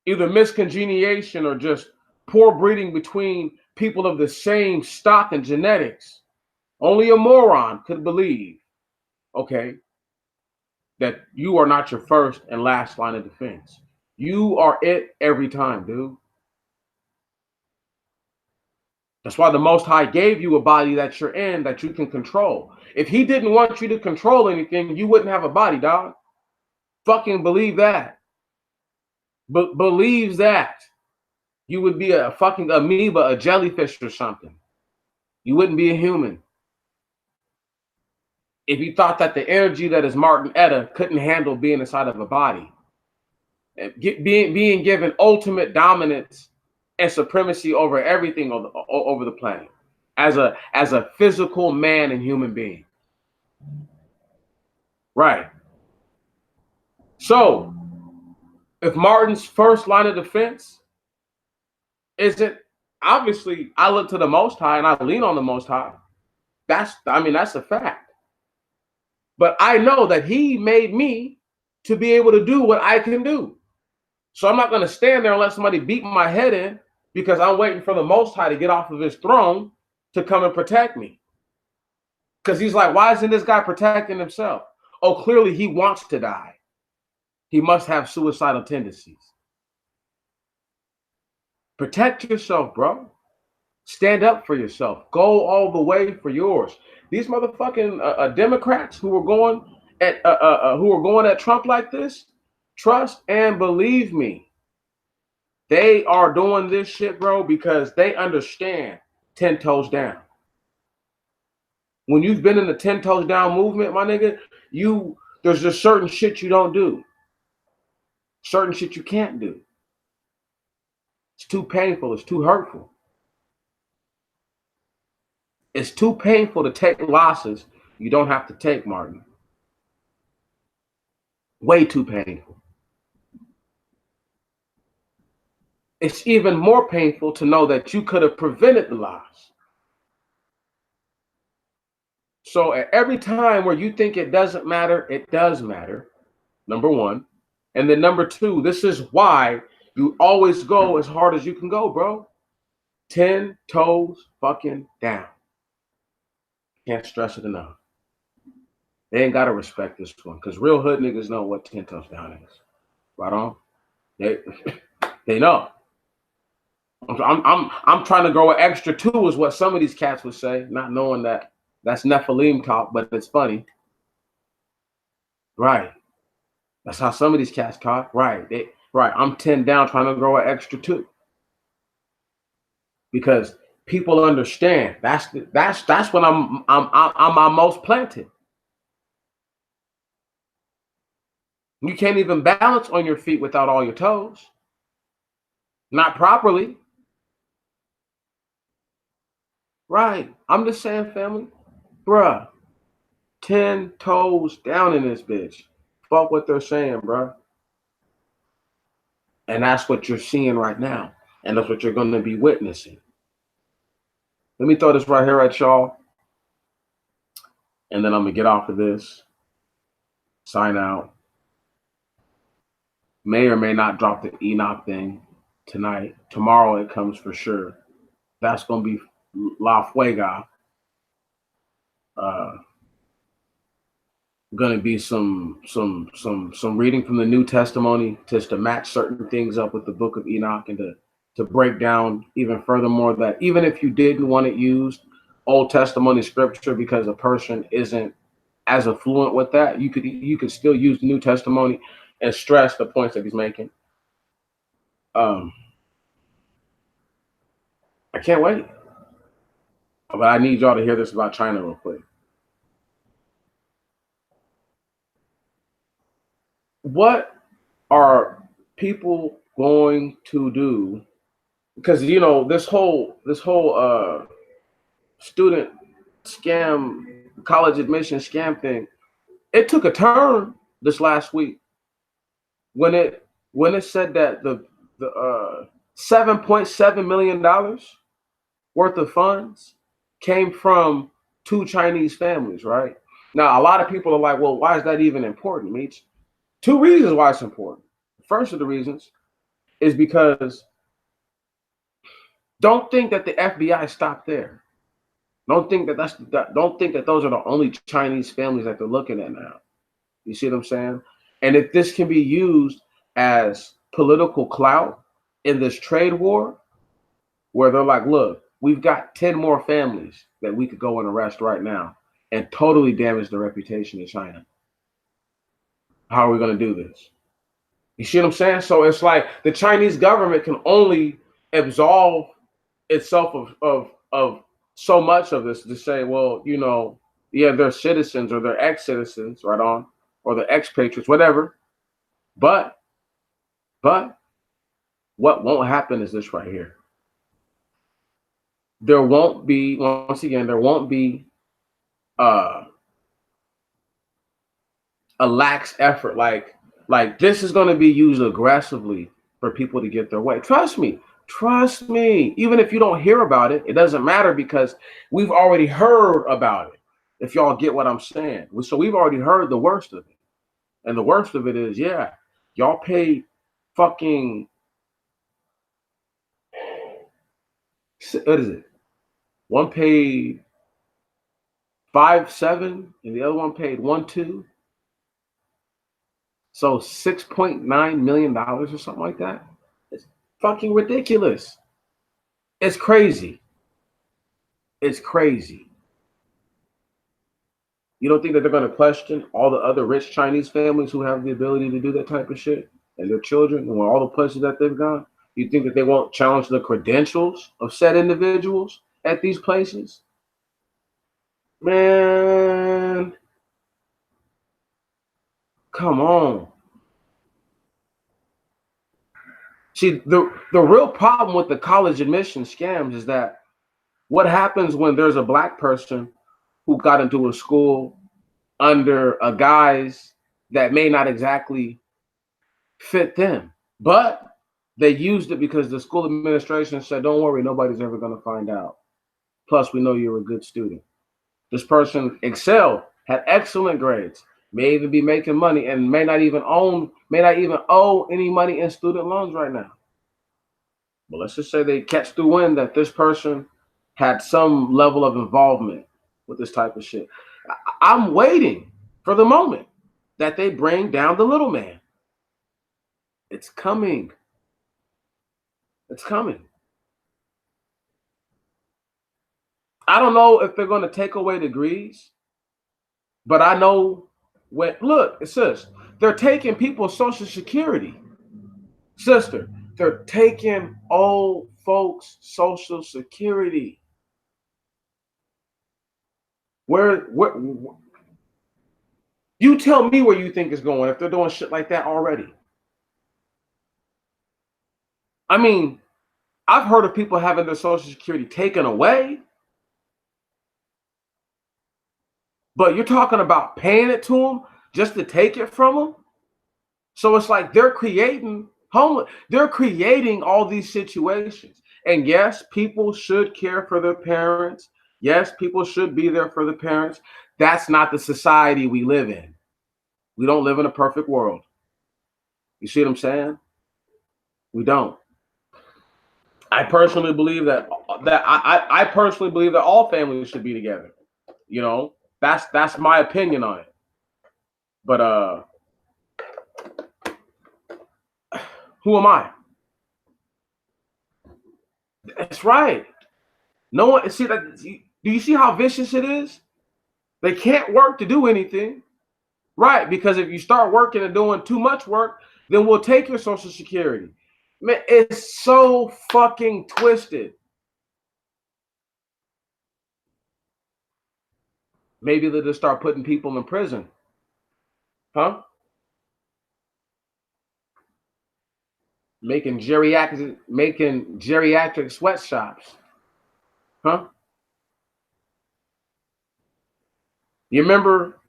either miscongeniation or just poor breeding between people of the same stock and genetics, only a moron could believe, okay, that you are not your first and last line of defense. You are it every time, dude. That's why the Most High gave you a body that you're in, that you can control. If he didn't want you to control anything, you wouldn't have a body, dog. Fucking believe that. Believes that. You would be a fucking amoeba, a jellyfish or something. You wouldn't be a human. If you thought that the energy that is Martin Etta couldn't handle being inside of a body. Being given ultimate dominance and supremacy over everything over the planet as a physical man and human being. Right. So if Martin's first line of defense isn't, obviously I look to the Most High and I lean on the Most High. That's a fact. But I know that he made me to be able to do what I can do. So I'm not going to stand there and let somebody beat my head in because I'm waiting for the Most High to get off of his throne to come and protect me. Because he's like, why isn't this guy protecting himself? Oh, clearly he wants to die. He must have suicidal tendencies. Protect yourself, bro. Stand up for yourself. Go all the way for yours. These motherfucking Democrats who are going at Trump like this, trust and believe me, they are doing this shit, bro, because they understand 10 toes down. When you've been in the 10 toes down movement, my nigga, there's just certain shit you don't do. Certain shit you can't do. It's too painful. It's too hurtful. It's too painful to take losses you don't have to take, Martin. Way too painful. It's even more painful to know that you could have prevented the loss. So at every time where you think it doesn't matter, it does matter, number one. And then number two, this is why you always go as hard as you can go, bro. 10 toes fucking down. Can't stress it enough. They ain't got to respect this one because real hood niggas know what 10 toes down is. Right on? They know. I'm trying to grow an extra 2 is what some of these cats would say, not knowing that that's Nephilim talk, but it's funny. Right. That's how some of these cats talk. Right. Right. I'm 10 down trying to grow an extra 2. because people understand. That's when I'm my most planted. You can't even balance on your feet without all your toes. Not properly. Right. I'm just saying, family. Bruh. 10 toes down in this bitch. Fuck what they're saying, bruh. And that's what you're seeing right now. And that's what you're going to be witnessing. Let me throw this right here at y'all. And then I'm going to get off of this. Sign out. May or may not drop the Enoch thing tonight. Tomorrow it comes for sure. That's going to be La Fuega. Going to be some reading from the New Testimony just to match certain things up with the Book of Enoch, and to break down even furthermore that even if you didn't want it used, Old Testimony scripture, because a person isn't as affluent with that, you could still use the New Testimony and stress the points that he's making. I can't wait. But I need y'all to hear this about China real quick. What are people going to do? Because this whole student scam, college admission scam thing, it took a turn this last week when it said that the $7.7 million worth of funds came from 2 Chinese families, right? Now, a lot of people are like, well, why is that even important, Meech? 2 reasons why it's important. First of the reasons is because don't think that the FBI stopped there. Don't think that those are the only Chinese families that they're looking at now. You see what I'm saying? And if this can be used as political clout in this trade war, where they're like, look, we've got 10 more families that we could go and arrest right now and totally damage the reputation of China. How are we going to do this? You see what I'm saying? So it's like the Chinese government can only absolve itself of so much of this to say, well, yeah, they're citizens or they're ex-citizens, right on, or they're expatriates, whatever. But what won't happen is this right here. There won't be, once again, a lax effort. Like this is going to be used aggressively for people to get their way. Trust me. Even if you don't hear about it, it doesn't matter, because we've already heard about it. If y'all get what I'm saying. So we've already heard the worst of it. And the worst of it is, yeah, y'all paid fucking, what is it? One paid 5.7 and the other one paid 1.2. So $6.9 million or something like that. It's fucking ridiculous. It's crazy. It's crazy. You don't think that they're going to question all the other rich Chinese families who have the ability to do that type of shit, and their children, and all the places that they've gone? You think that they won't challenge the credentials of said individuals at these places? Man, come on. See, the real problem with the college admission scams is that what happens when there's a black person who got into a school under a guise that may not exactly fit them, but they used it because the school administration said, don't worry, nobody's ever going to find out. Plus, we know you're a good student. This person excelled, had excellent grades, may even be making money, and may not even owe any money in student loans right now. But let's just say they catch the wind that this person had some level of involvement with this type of shit. I'm waiting for the moment that they bring down the little man. It's coming. It's coming. I don't know if they're going to take away degrees, but I know look, it says they're taking people's Social Security. Sister, they're taking old folks Social Security. Where you tell me where you think it's going if they're doing shit like that already. I mean, I've heard of people having their Social Security taken away, but you're talking about paying it to them just to take it from them. So it's like they're creating they're creating all these situations. And yes, people should care for their parents. Yes, people should be there for the parents. That's not the society we live in. We don't live in a perfect world. You see what I'm saying? We don't. I personally believe that I personally believe that all families should be together. You know, that's my opinion on it. But who am I? That's right. No one see that. Do you see how vicious it is? They can't work to do anything, right? Because if you start working and doing too much work, then we'll take your Social Security. Man, it's so fucking twisted. Maybe they'll just start putting people in prison, huh? Making geriatric sweatshops, huh? You remember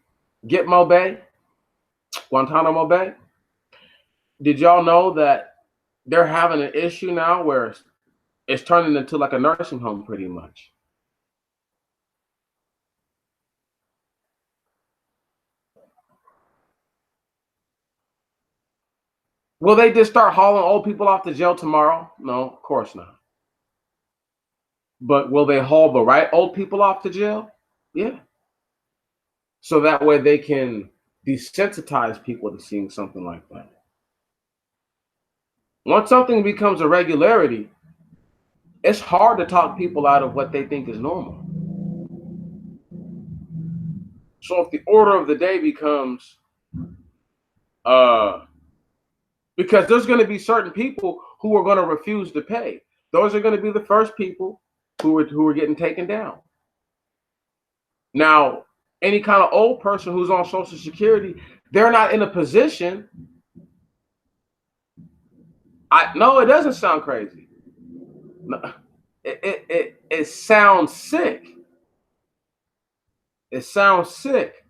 Gitmo Bay, Guantanamo Bay? Did y'all know that they're having an issue now where it's turning into like a nursing home pretty much? Will they just start hauling old people off to jail tomorrow? No, of course not. But will they haul the right old people off to jail? Yeah. So that way they can desensitize people to seeing something like that. Once something becomes a regularity, it's hard to talk people out of what they think is normal. So if the order of the day becomes, because there's going to be certain people who are going to refuse to pay. Those are going to be the first people who are getting taken down. Now, any kind of old person who's on Social Security, they're not in a position. No, it doesn't sound crazy. No, it sounds sick. It sounds sick.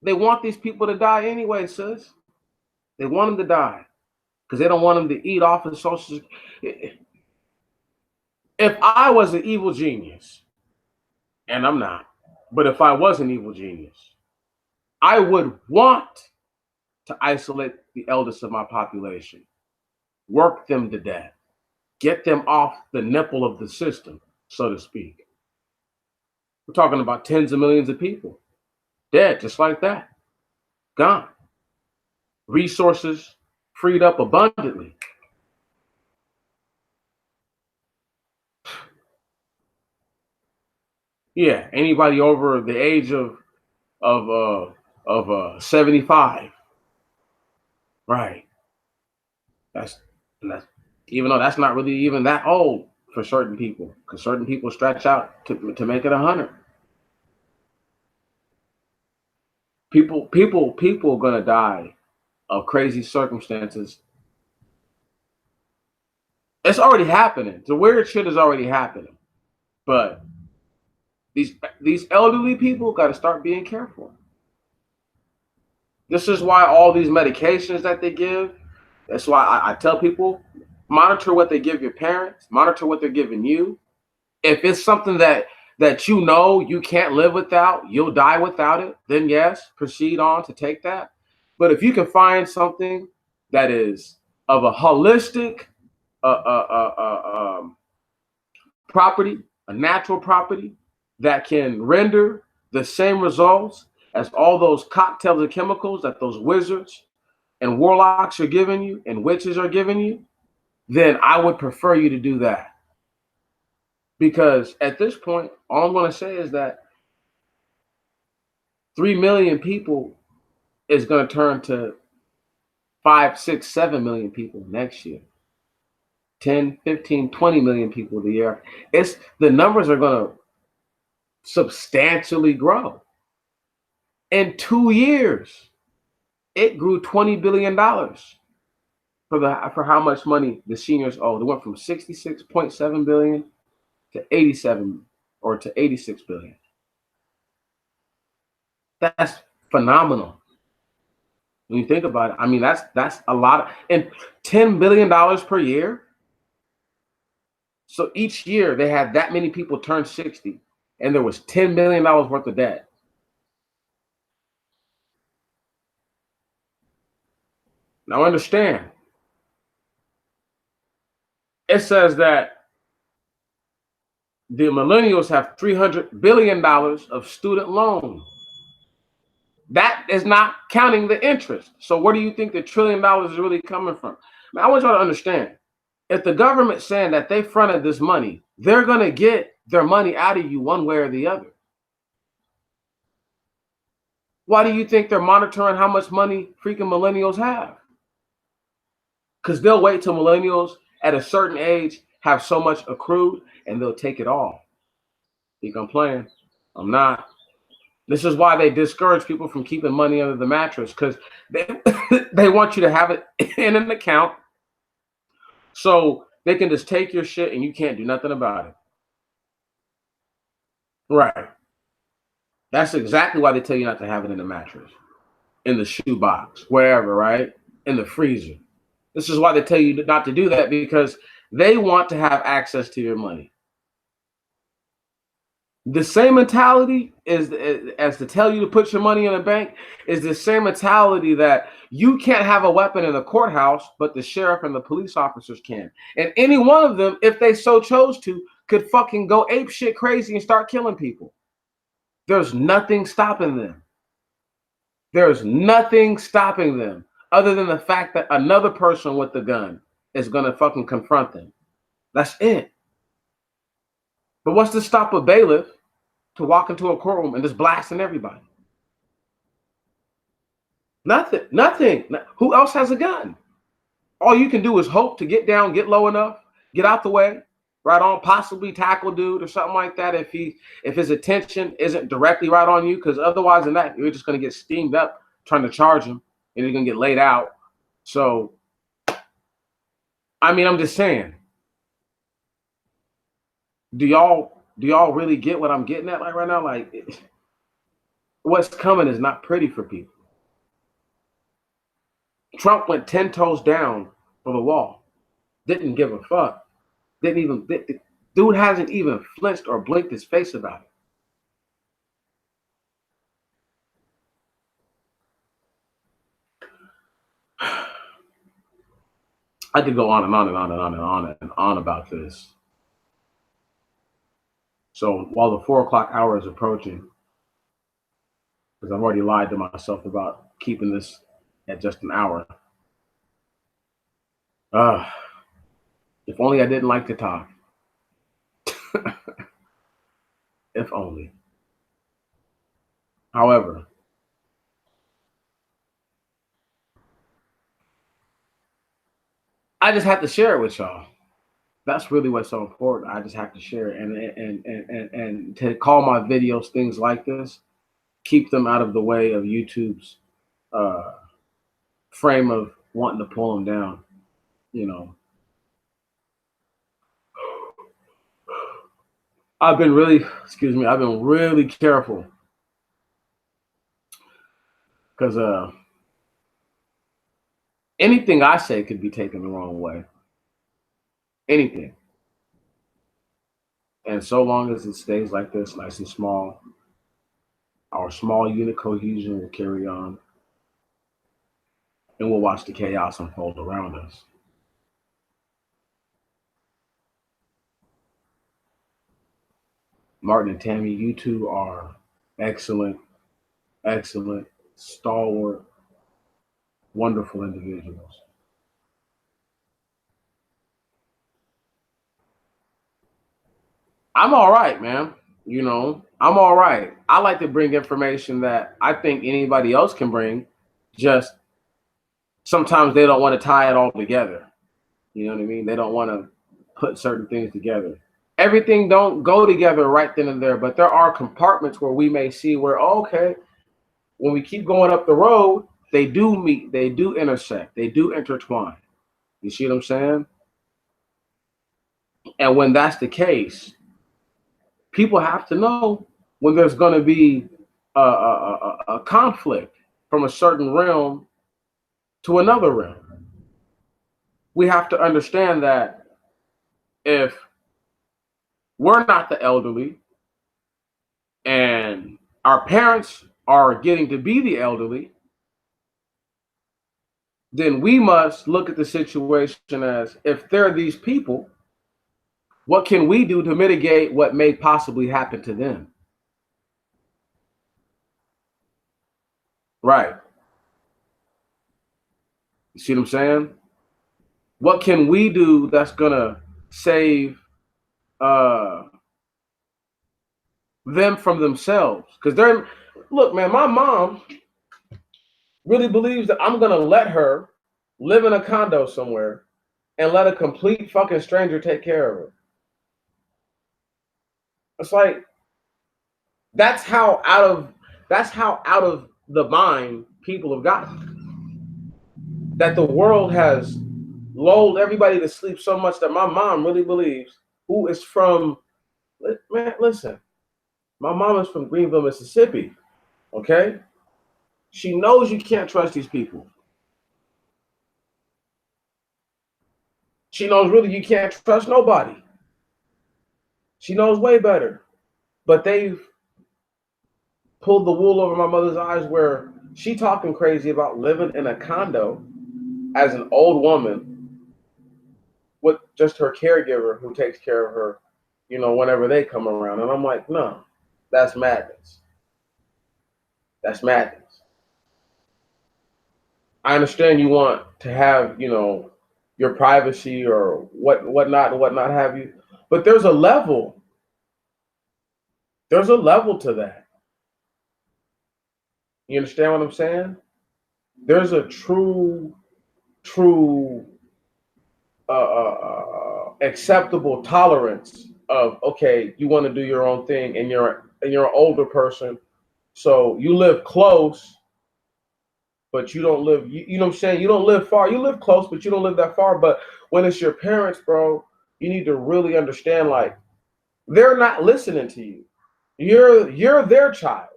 They want these people to die anyway, sis. They want them to die because they don't want them to eat off of Social Security. If I was an evil genius, and I'm not, but if I was an evil genius, I would want to isolate the eldest of my population, work them to death, get them off the nipple of the system, so to speak. We're talking about tens of millions of people dead just like that, gone. Resources freed up abundantly. Yeah, anybody over the age of 75, right? That's even though that's not really even that old for certain people, because certain people stretch out to make it 100. People are gonna die of crazy circumstances. It's already happening. The weird shit is already happening, but these elderly people got to start being careful. This is why all these medications that they give. That's why I tell people, monitor what they give your parents, monitor what they're giving you. If it's something that you know you can't live without, you'll die without it, then yes, proceed on to take that. But if you can find something that is of a holistic property, a natural property that can render the same results as all those cocktails of chemicals that those wizards and warlocks are giving you and witches are giving you, then I would prefer you to do that. Because at this point, all I'm going to say is that 3 million people is going to turn to 5, 6, 7 million people next year. 10, 15, 20 million people a year. The numbers are going to substantially grow. In 2 years, it grew $20 billion for how much money the seniors owe. They went from 66.7 billion to 87 or to 86 billion. That's phenomenal. When you think about it, I mean, that's a lot. And $10 billion per year. So each year they had that many people turn 60, and there was $10 billion worth of debt. Now understand, it says that the millennials have $300 billion of student loan. That is not counting the interest. So where do you think the $1 trillion is really coming from? I want y'all to understand, if the government's saying that they fronted this money, they're going to get their money out of you one way or the other. Why do you think they're monitoring how much money freaking millennials have? Because they'll wait till millennials at a certain age have so much accrued and they'll take it all. Think I'm playing? I'm not. This is why they discourage people from keeping money under the mattress, because they want you to have it in an account so they can just take your shit and you can't do nothing about it. Right. That's exactly why they tell you not to have it in the mattress, in the shoebox, wherever, right? In the freezer. This is why they tell you not to do that, because they want to have access to your money. The same mentality as to tell you to put your money in a bank is the same mentality that you can't have a weapon in the courthouse, but the sheriff and the police officers can. And any one of them, if they so chose to, could fucking go ape shit crazy and start killing people. There's nothing stopping them. There's nothing stopping them other than the fact that another person with the gun is going to fucking confront them. That's it. But what's to stop a bailiff to walk into a courtroom and just blasting everybody? Nothing. Nothing. Who else has a gun? All you can do is hope to get down, get low enough, get out the way, right on, possibly tackle dude or something like that if his attention isn't directly right on you, because otherwise than that, you're just going to get steamed up trying to charge him and you're going to get laid out. So, I mean, I'm just saying. Do y'all really get what I'm getting at like right now? Like, what's coming is not pretty for people. Trump went 10 toes down for the wall. Didn't give a fuck. Dude hasn't even flinched or blinked his face about it. I could go on and on and on and on and on and on about this. So while the 4 o'clock hour is approaching, because I've already lied to myself about keeping this at just an hour. If only I didn't like to talk. If only. However, I just have to share it with y'all. That's really what's so important. I just have to share it and to call my videos things like this, keep them out of the way of YouTube's frame of wanting to pull them down, you know. I've been really careful because anything I say could be taken the wrong way. Anything. And so long as it stays like this, nice and small, our small unit cohesion will carry on. And we'll watch the chaos unfold around us. Martin and Tammy, you two are excellent, stalwart, wonderful individuals. I'm all right, man. You know, I'm all right. I like to bring information that I think anybody else can bring. Just sometimes they don't want to tie it all together. You know what I mean? They don't want to put certain things together. Everything don't go together right then and there, but there are compartments where we may see where, okay, when we keep going up the road, they do meet, they do intersect, they do intertwine. You see what I'm saying? And when that's the case, people have to know when there's going to be a conflict from a certain realm to another realm. We have to understand that if we're not the elderly and our parents are getting to be the elderly, then we must look at the situation as, if they're these people, what can we do to mitigate what may possibly happen to them? Right. You see what I'm saying? What can we do that's gonna save them from themselves? Because they're, look, man, my mom really believes that I'm gonna let her live in a condo somewhere and let a complete fucking stranger take care of her. It's like, that's how out of the mind people have gotten. That the world has lulled everybody to sleep so much that my mom really believes, who is from, man, listen, my mom is from Greenville, Mississippi, okay? She knows you can't trust these people. She knows really you can't trust nobody. She knows way better. But they've pulled the wool over my mother's eyes where she talking crazy about living in a condo as an old woman with just her caregiver who takes care of her, you know, whenever they come around. And I'm like, no, that's madness. That's madness. I understand you want to have, you know, your privacy or whatnot have you, but there's a level. There's a level to that. You understand what I'm saying? There's a true acceptable tolerance of, okay, you want to do your own thing, and you're an older person, so you live close, but you don't live, you know what I'm saying? You don't live far. You live close, but you don't live that far. But when it's your parents, bro, you need to really understand, like, they're not listening to you. You're their child,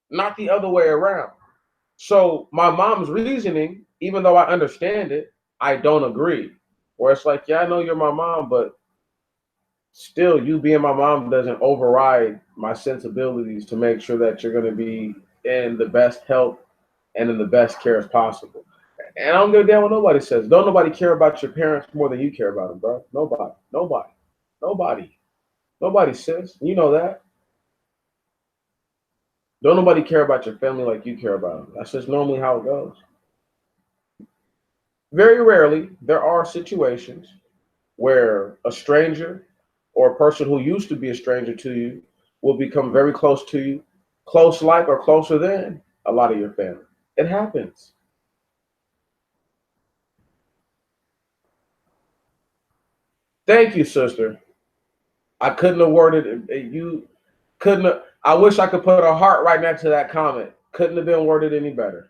not the other way around. So my mom's reasoning, even though I understand it, I don't agree. Where it's like, yeah, I know you're my mom, but still, you being my mom doesn't override my sensibilities to make sure that you're going to be in the best health and in the best care as possible. And I don't give a damn what nobody says. Don't nobody care about your parents more than you care about them, bro. Nobody, sis. You know that. Don't nobody care about your family like you care about them. That's just normally how it goes. Very rarely, there are situations where a stranger or a person who used to be a stranger to you will become very close to you, close like or closer than a lot of your family. It happens. Thank you, sister. I couldn't have worded it. You couldn't have, I wish I could put a heart right next to that comment. Couldn't have been worded any better.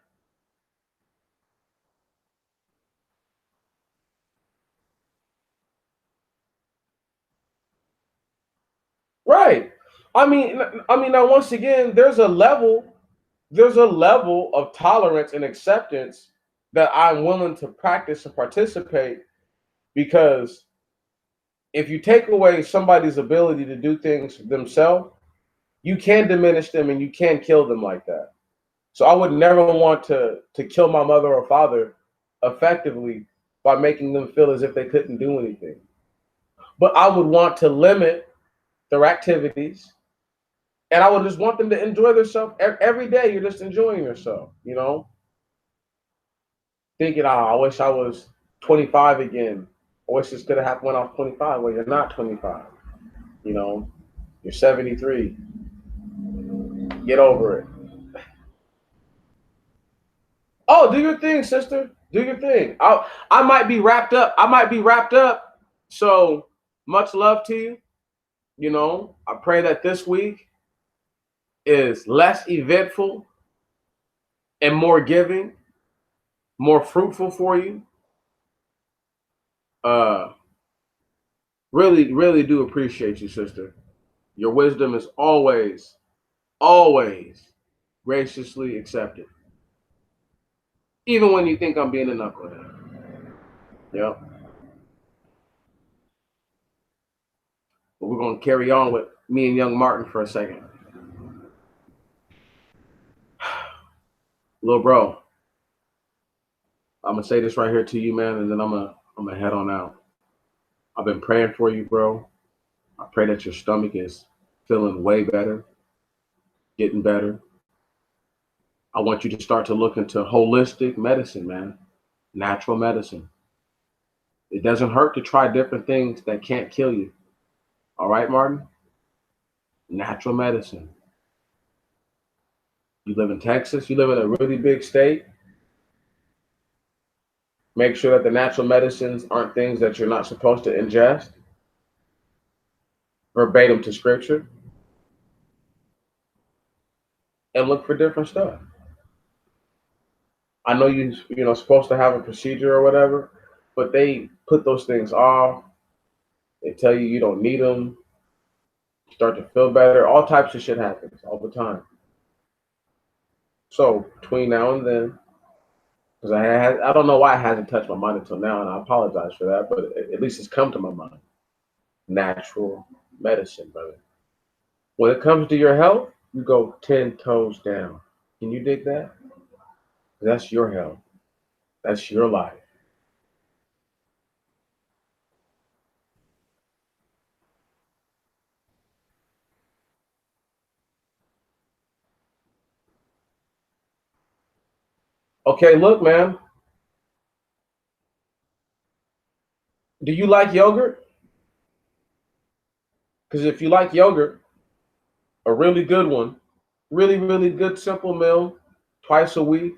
Right. Now once again, there's a level of tolerance and acceptance that I'm willing to practice and participate, because if you take away somebody's ability to do things themselves, you can diminish them and you can kill them like that. So I would never want to kill my mother or father effectively by making them feel as if they couldn't do anything. But I would want to limit their activities, and I would just want them to enjoy themselves. Every day you're just enjoying yourself, you know? Thinking, oh, I wish I was 25 again. I wish this could have happened when I was 25. Well, you're not 25. You know, you're 73. Get over it. Oh, do your thing, sister. Do your thing. I might be wrapped up. I might be wrapped up. So much love to you. You know, I pray that this week is less eventful and more giving, more fruitful for you. Uh, really, really do appreciate you, sister. Your wisdom is always, always graciously accepted, even when you think I'm being a knucklehead. Yeah. But we're gonna carry on with me and young Martin for a second. Little bro, I'm gonna say this right here to you, man, and then I'm gonna head on out. I've been praying for you, bro. I pray that your stomach is feeling way better, getting better. I want you to start to look into holistic medicine, man. Natural medicine. It doesn't hurt to try different things that can't kill you. All right, Martin? Natural medicine. You live in Texas, you live in a really big state. Make sure that the natural medicines aren't things that you're not supposed to ingest, verbatim to scripture, and look for different stuff. I know you're supposed to have a procedure or whatever, but they put those things off. They tell you you don't need them. You start to feel better. All types of shit happens all the time. So between now and then, because I don't know why it hasn't touched my mind until now, and I apologize for that, but at least it's come to my mind. Natural medicine, brother. When it comes to your health, you go 10 toes down. Can you dig that? That's your health. That's your life. Okay, look, man. Do you like yogurt? Because if you like yogurt, a really good one, really, really good simple meal twice a week,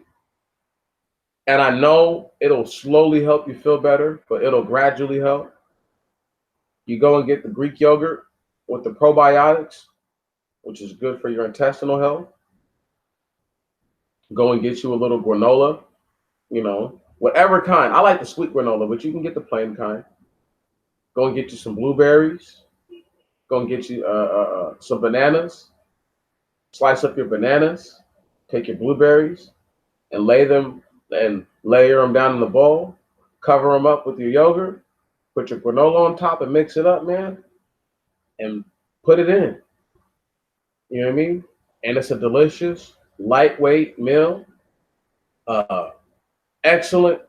and I know it'll slowly help you feel better, but it'll gradually help. You go and get the Greek yogurt with the probiotics, which is good for your intestinal health. Go and get you a little granola, whatever kind. I like the sweet granola, but you can get the plain kind. Go and get you some blueberries. Go and get you some bananas. Slice up your bananas. Take your blueberries and layer them down in the bowl. Cover them up with your yogurt. Put your granola on top and mix it up, man. And put it in. You know what I mean? And it's a delicious, lightweight meal. Excellent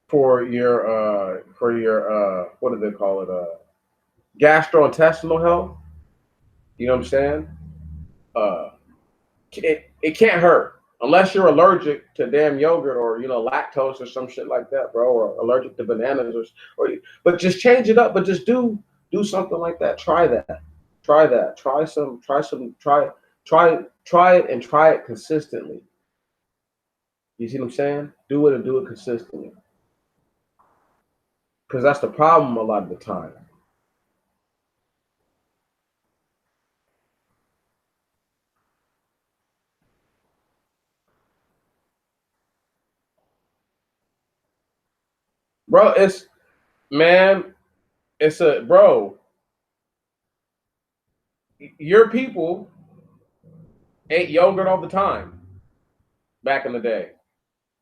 for your what do they call it? Gastrointestinal health. You know what I'm saying? It can't hurt unless you're allergic to damn yogurt or lactose or some shit like that, bro, or allergic to bananas but just change it up. But just do something like that. Try that. Try that. Try it and try it consistently. You see what I'm saying? Do it and do it consistently. Because that's the problem a lot of the time. Bro, your people ate yogurt all the time back in the day.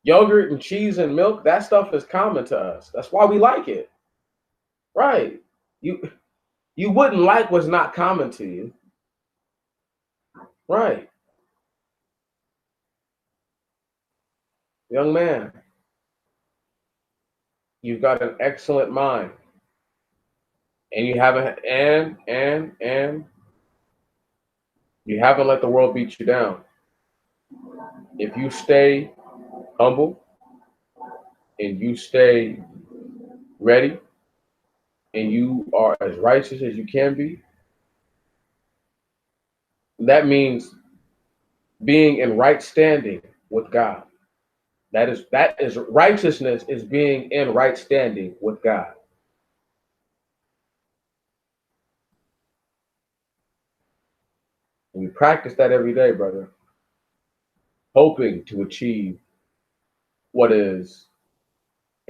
Yogurt and cheese and milk, that stuff is common to us. That's why we like it. Right. You wouldn't like what's not common to you. Right. Young man, you've got an excellent mind. And you haven't you haven't let the world beat you down. If you stay humble and you stay ready and you are as righteous as you can be, that means being in right standing with God. That is righteousness, is being in right standing with God. And we practice that every day, brother, hoping to achieve what is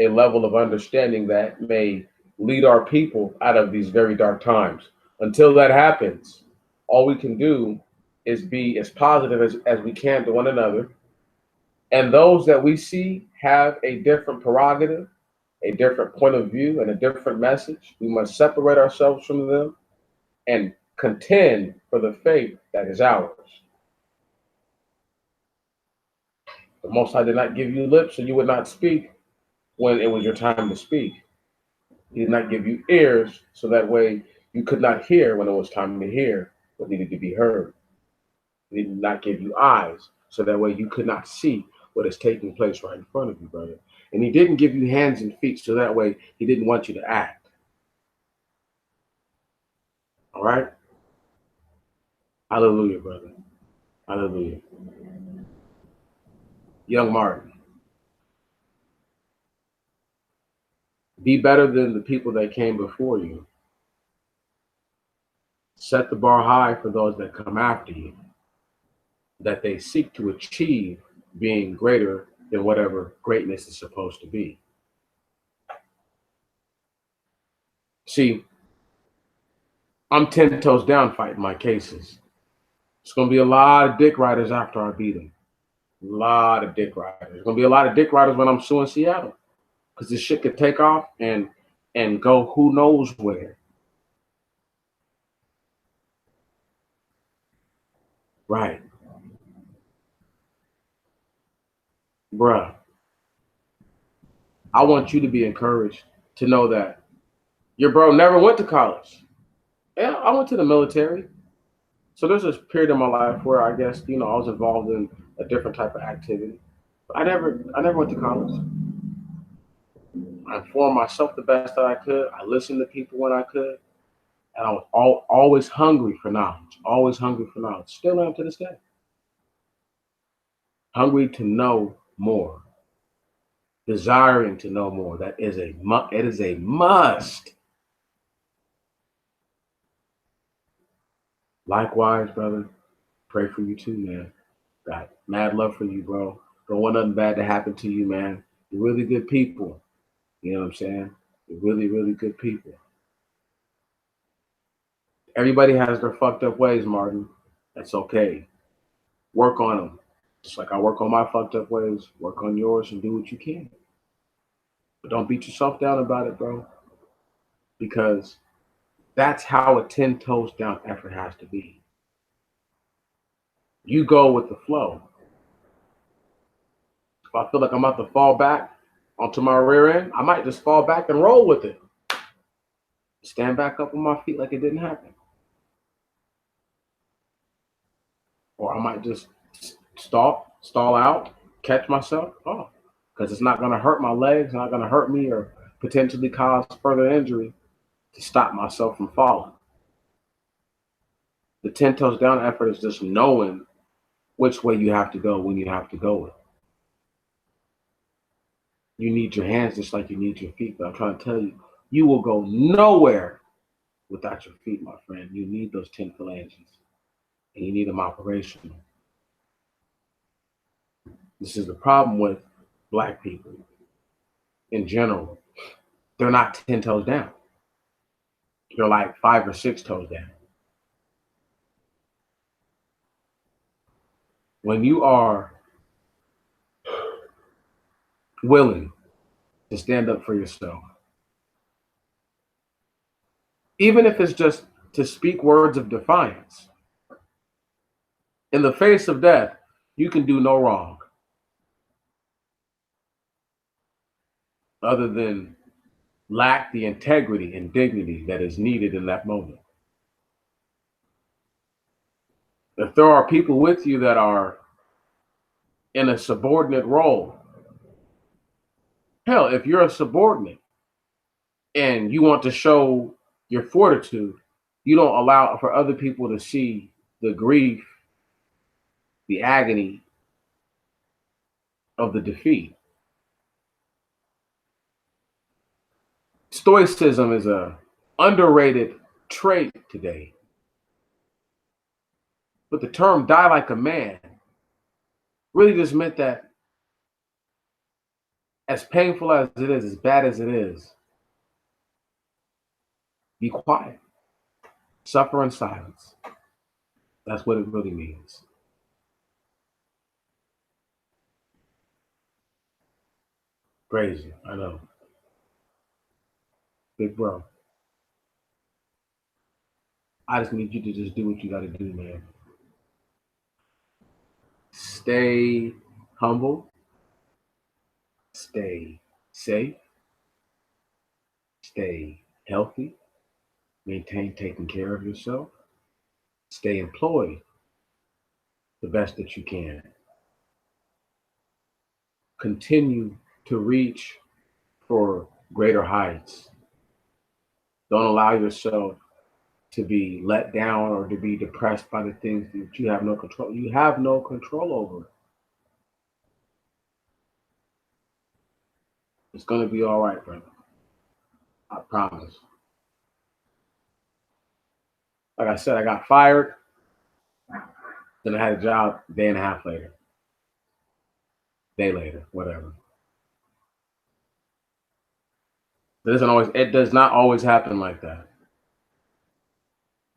a level of understanding that may lead our people out of these very dark times. Until that happens, all we can do is be as positive as we can to one another. And those that we see have a different prerogative, a different point of view, and a different message, we must separate ourselves from them and contend for the faith that is ours. The Most High did not give you lips so you would not speak when it was your time to speak. He did not give you ears so that way you could not hear when it was time to hear what needed to be heard. He did not give you eyes so that way you could not see what is taking place right in front of you, brother. And he didn't give you hands and feet so that way he didn't want you to act. All right? Hallelujah, brother. Hallelujah. Young Martin, be better than the people that came before you. Set the bar high for those that come after you, that they seek to achieve being greater than whatever greatness is supposed to be. See, I'm 10 toes down fighting my cases. It's going to be a lot of dick riders after I beat them. A lot of dick riders. There's going to be a lot of dick riders when I'm suing Seattle, because this shit could take off and go who knows where. Right. Bruh, I want you to be encouraged to know that your bro never went to college. Yeah, I went to the military. So there's a period in my life where I guess, I was involved in a different type of activity. But I never went to college. I informed myself the best that I could. I listened to people when I could. And I was always hungry for knowledge. Always hungry for knowledge. Still am to this day. Hungry to know more. Desiring to know more. It is a must. Likewise, brother, pray for you too, man. Got mad love for you, bro. Don't want nothing bad to happen to you, man. You're really good people. You know what I'm saying? You're really, really good people. Everybody has their fucked up ways, Martin. That's okay. Work on them. Just like I work on my fucked up ways, work on yours and do what you can. But don't beat yourself down about it, bro. Because that's how a 10 toes down effort has to be. You go with the flow. If I feel like I'm about to fall back onto my rear end, I might just fall back and roll with it. Stand back up on my feet like it didn't happen. Or I might just stall out, catch myself. Oh, because it's not going to hurt my legs, not going to hurt me or potentially cause further injury to stop myself from falling. The 10 toes down effort is just knowing which way you have to go when you have to go it. You need your hands just like you need your feet, but I'm trying to tell you, you will go nowhere without your feet, my friend. You need those 10 phalanges, and you need them operational. This is the problem with Black people in general. They're not 10 toes down. They're like 5 or 6 toes down. When you are willing to stand up for yourself, even if it's just to speak words of defiance, in the face of death, you can do no wrong other than lack the integrity and dignity that is needed in that moment. If there are people with you that are in a subordinate role, hell, if you're a subordinate and you want to show your fortitude, you don't allow for other people to see the grief, the agony of the defeat. Stoicism is a underrated trait today. But the term die like a man really just meant that as painful as it is, as bad as it is, be quiet. Suffer in silence. That's what it really means. Crazy, I know. Big bro. I just need you to just do what you gotta do, man. Stay humble. Stay safe. Stay healthy. Maintain taking care of yourself. Stay employed the best that you can. Continue to reach for greater heights. Don't allow yourself to be let down or to be depressed by the things that you have no control. You have no control over. It's gonna be all right, brother. I promise. Like I said, I got fired. Then I had a job a day and a half later. Day later, whatever. It does not always happen like that.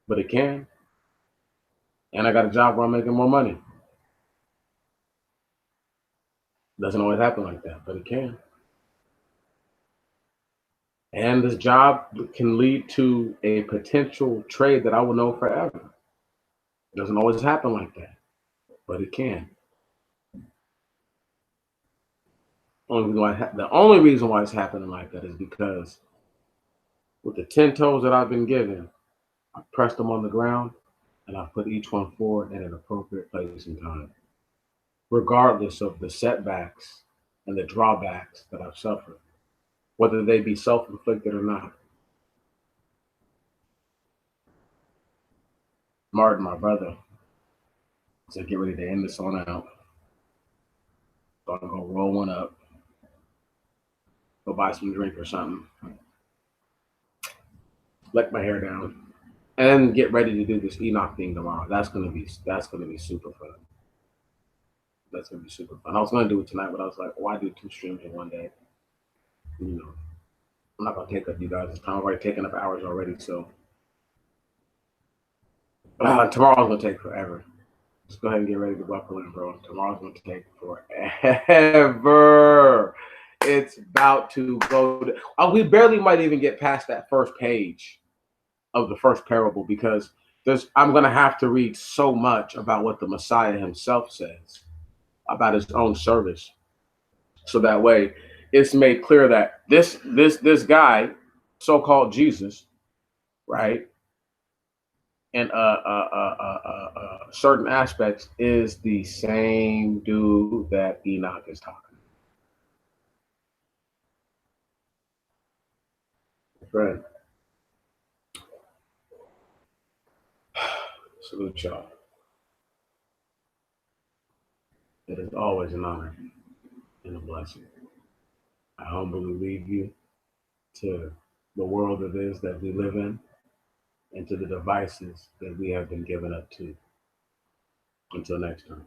But it can. And I got a job where I'm making more money. It doesn't always happen like that, but it can. And this job can lead to a potential trade that I will know forever. It doesn't always happen like that, but it can. The only reason why it's happening like that is because with the 10 toes that I've been given, I pressed them on the ground and I put each one forward in an appropriate place and time, regardless of the setbacks and the drawbacks that I've suffered, whether they be self-inflicted or not. Martin, my brother, said, get ready to end this on out. So I'm gonna roll one up, go buy some drink or something, let my hair down, and get ready to do this Enoch thing tomorrow. That's gonna be super fun. That's gonna be super fun. I was gonna do it tonight, but I was like, why do 2 streams in one day? You know, I'm not gonna take up you guys' time. I've already taken up hours already, so tomorrow's gonna take forever. Just go ahead and get ready to buckle in, bro. Tomorrow's gonna take forever. It's about to go. We barely might even get past that first page of the first parable because I'm gonna have to read so much about what the Messiah himself says about his own service, so that way it's made clear that this guy, so-called Jesus, right, in certain aspects, is the same dude that Enoch is talking. Friend, salute y'all. It is always an honor and a blessing. I humbly leave you to the world it is that we live in and to the devices that we have been given up to. Until next time.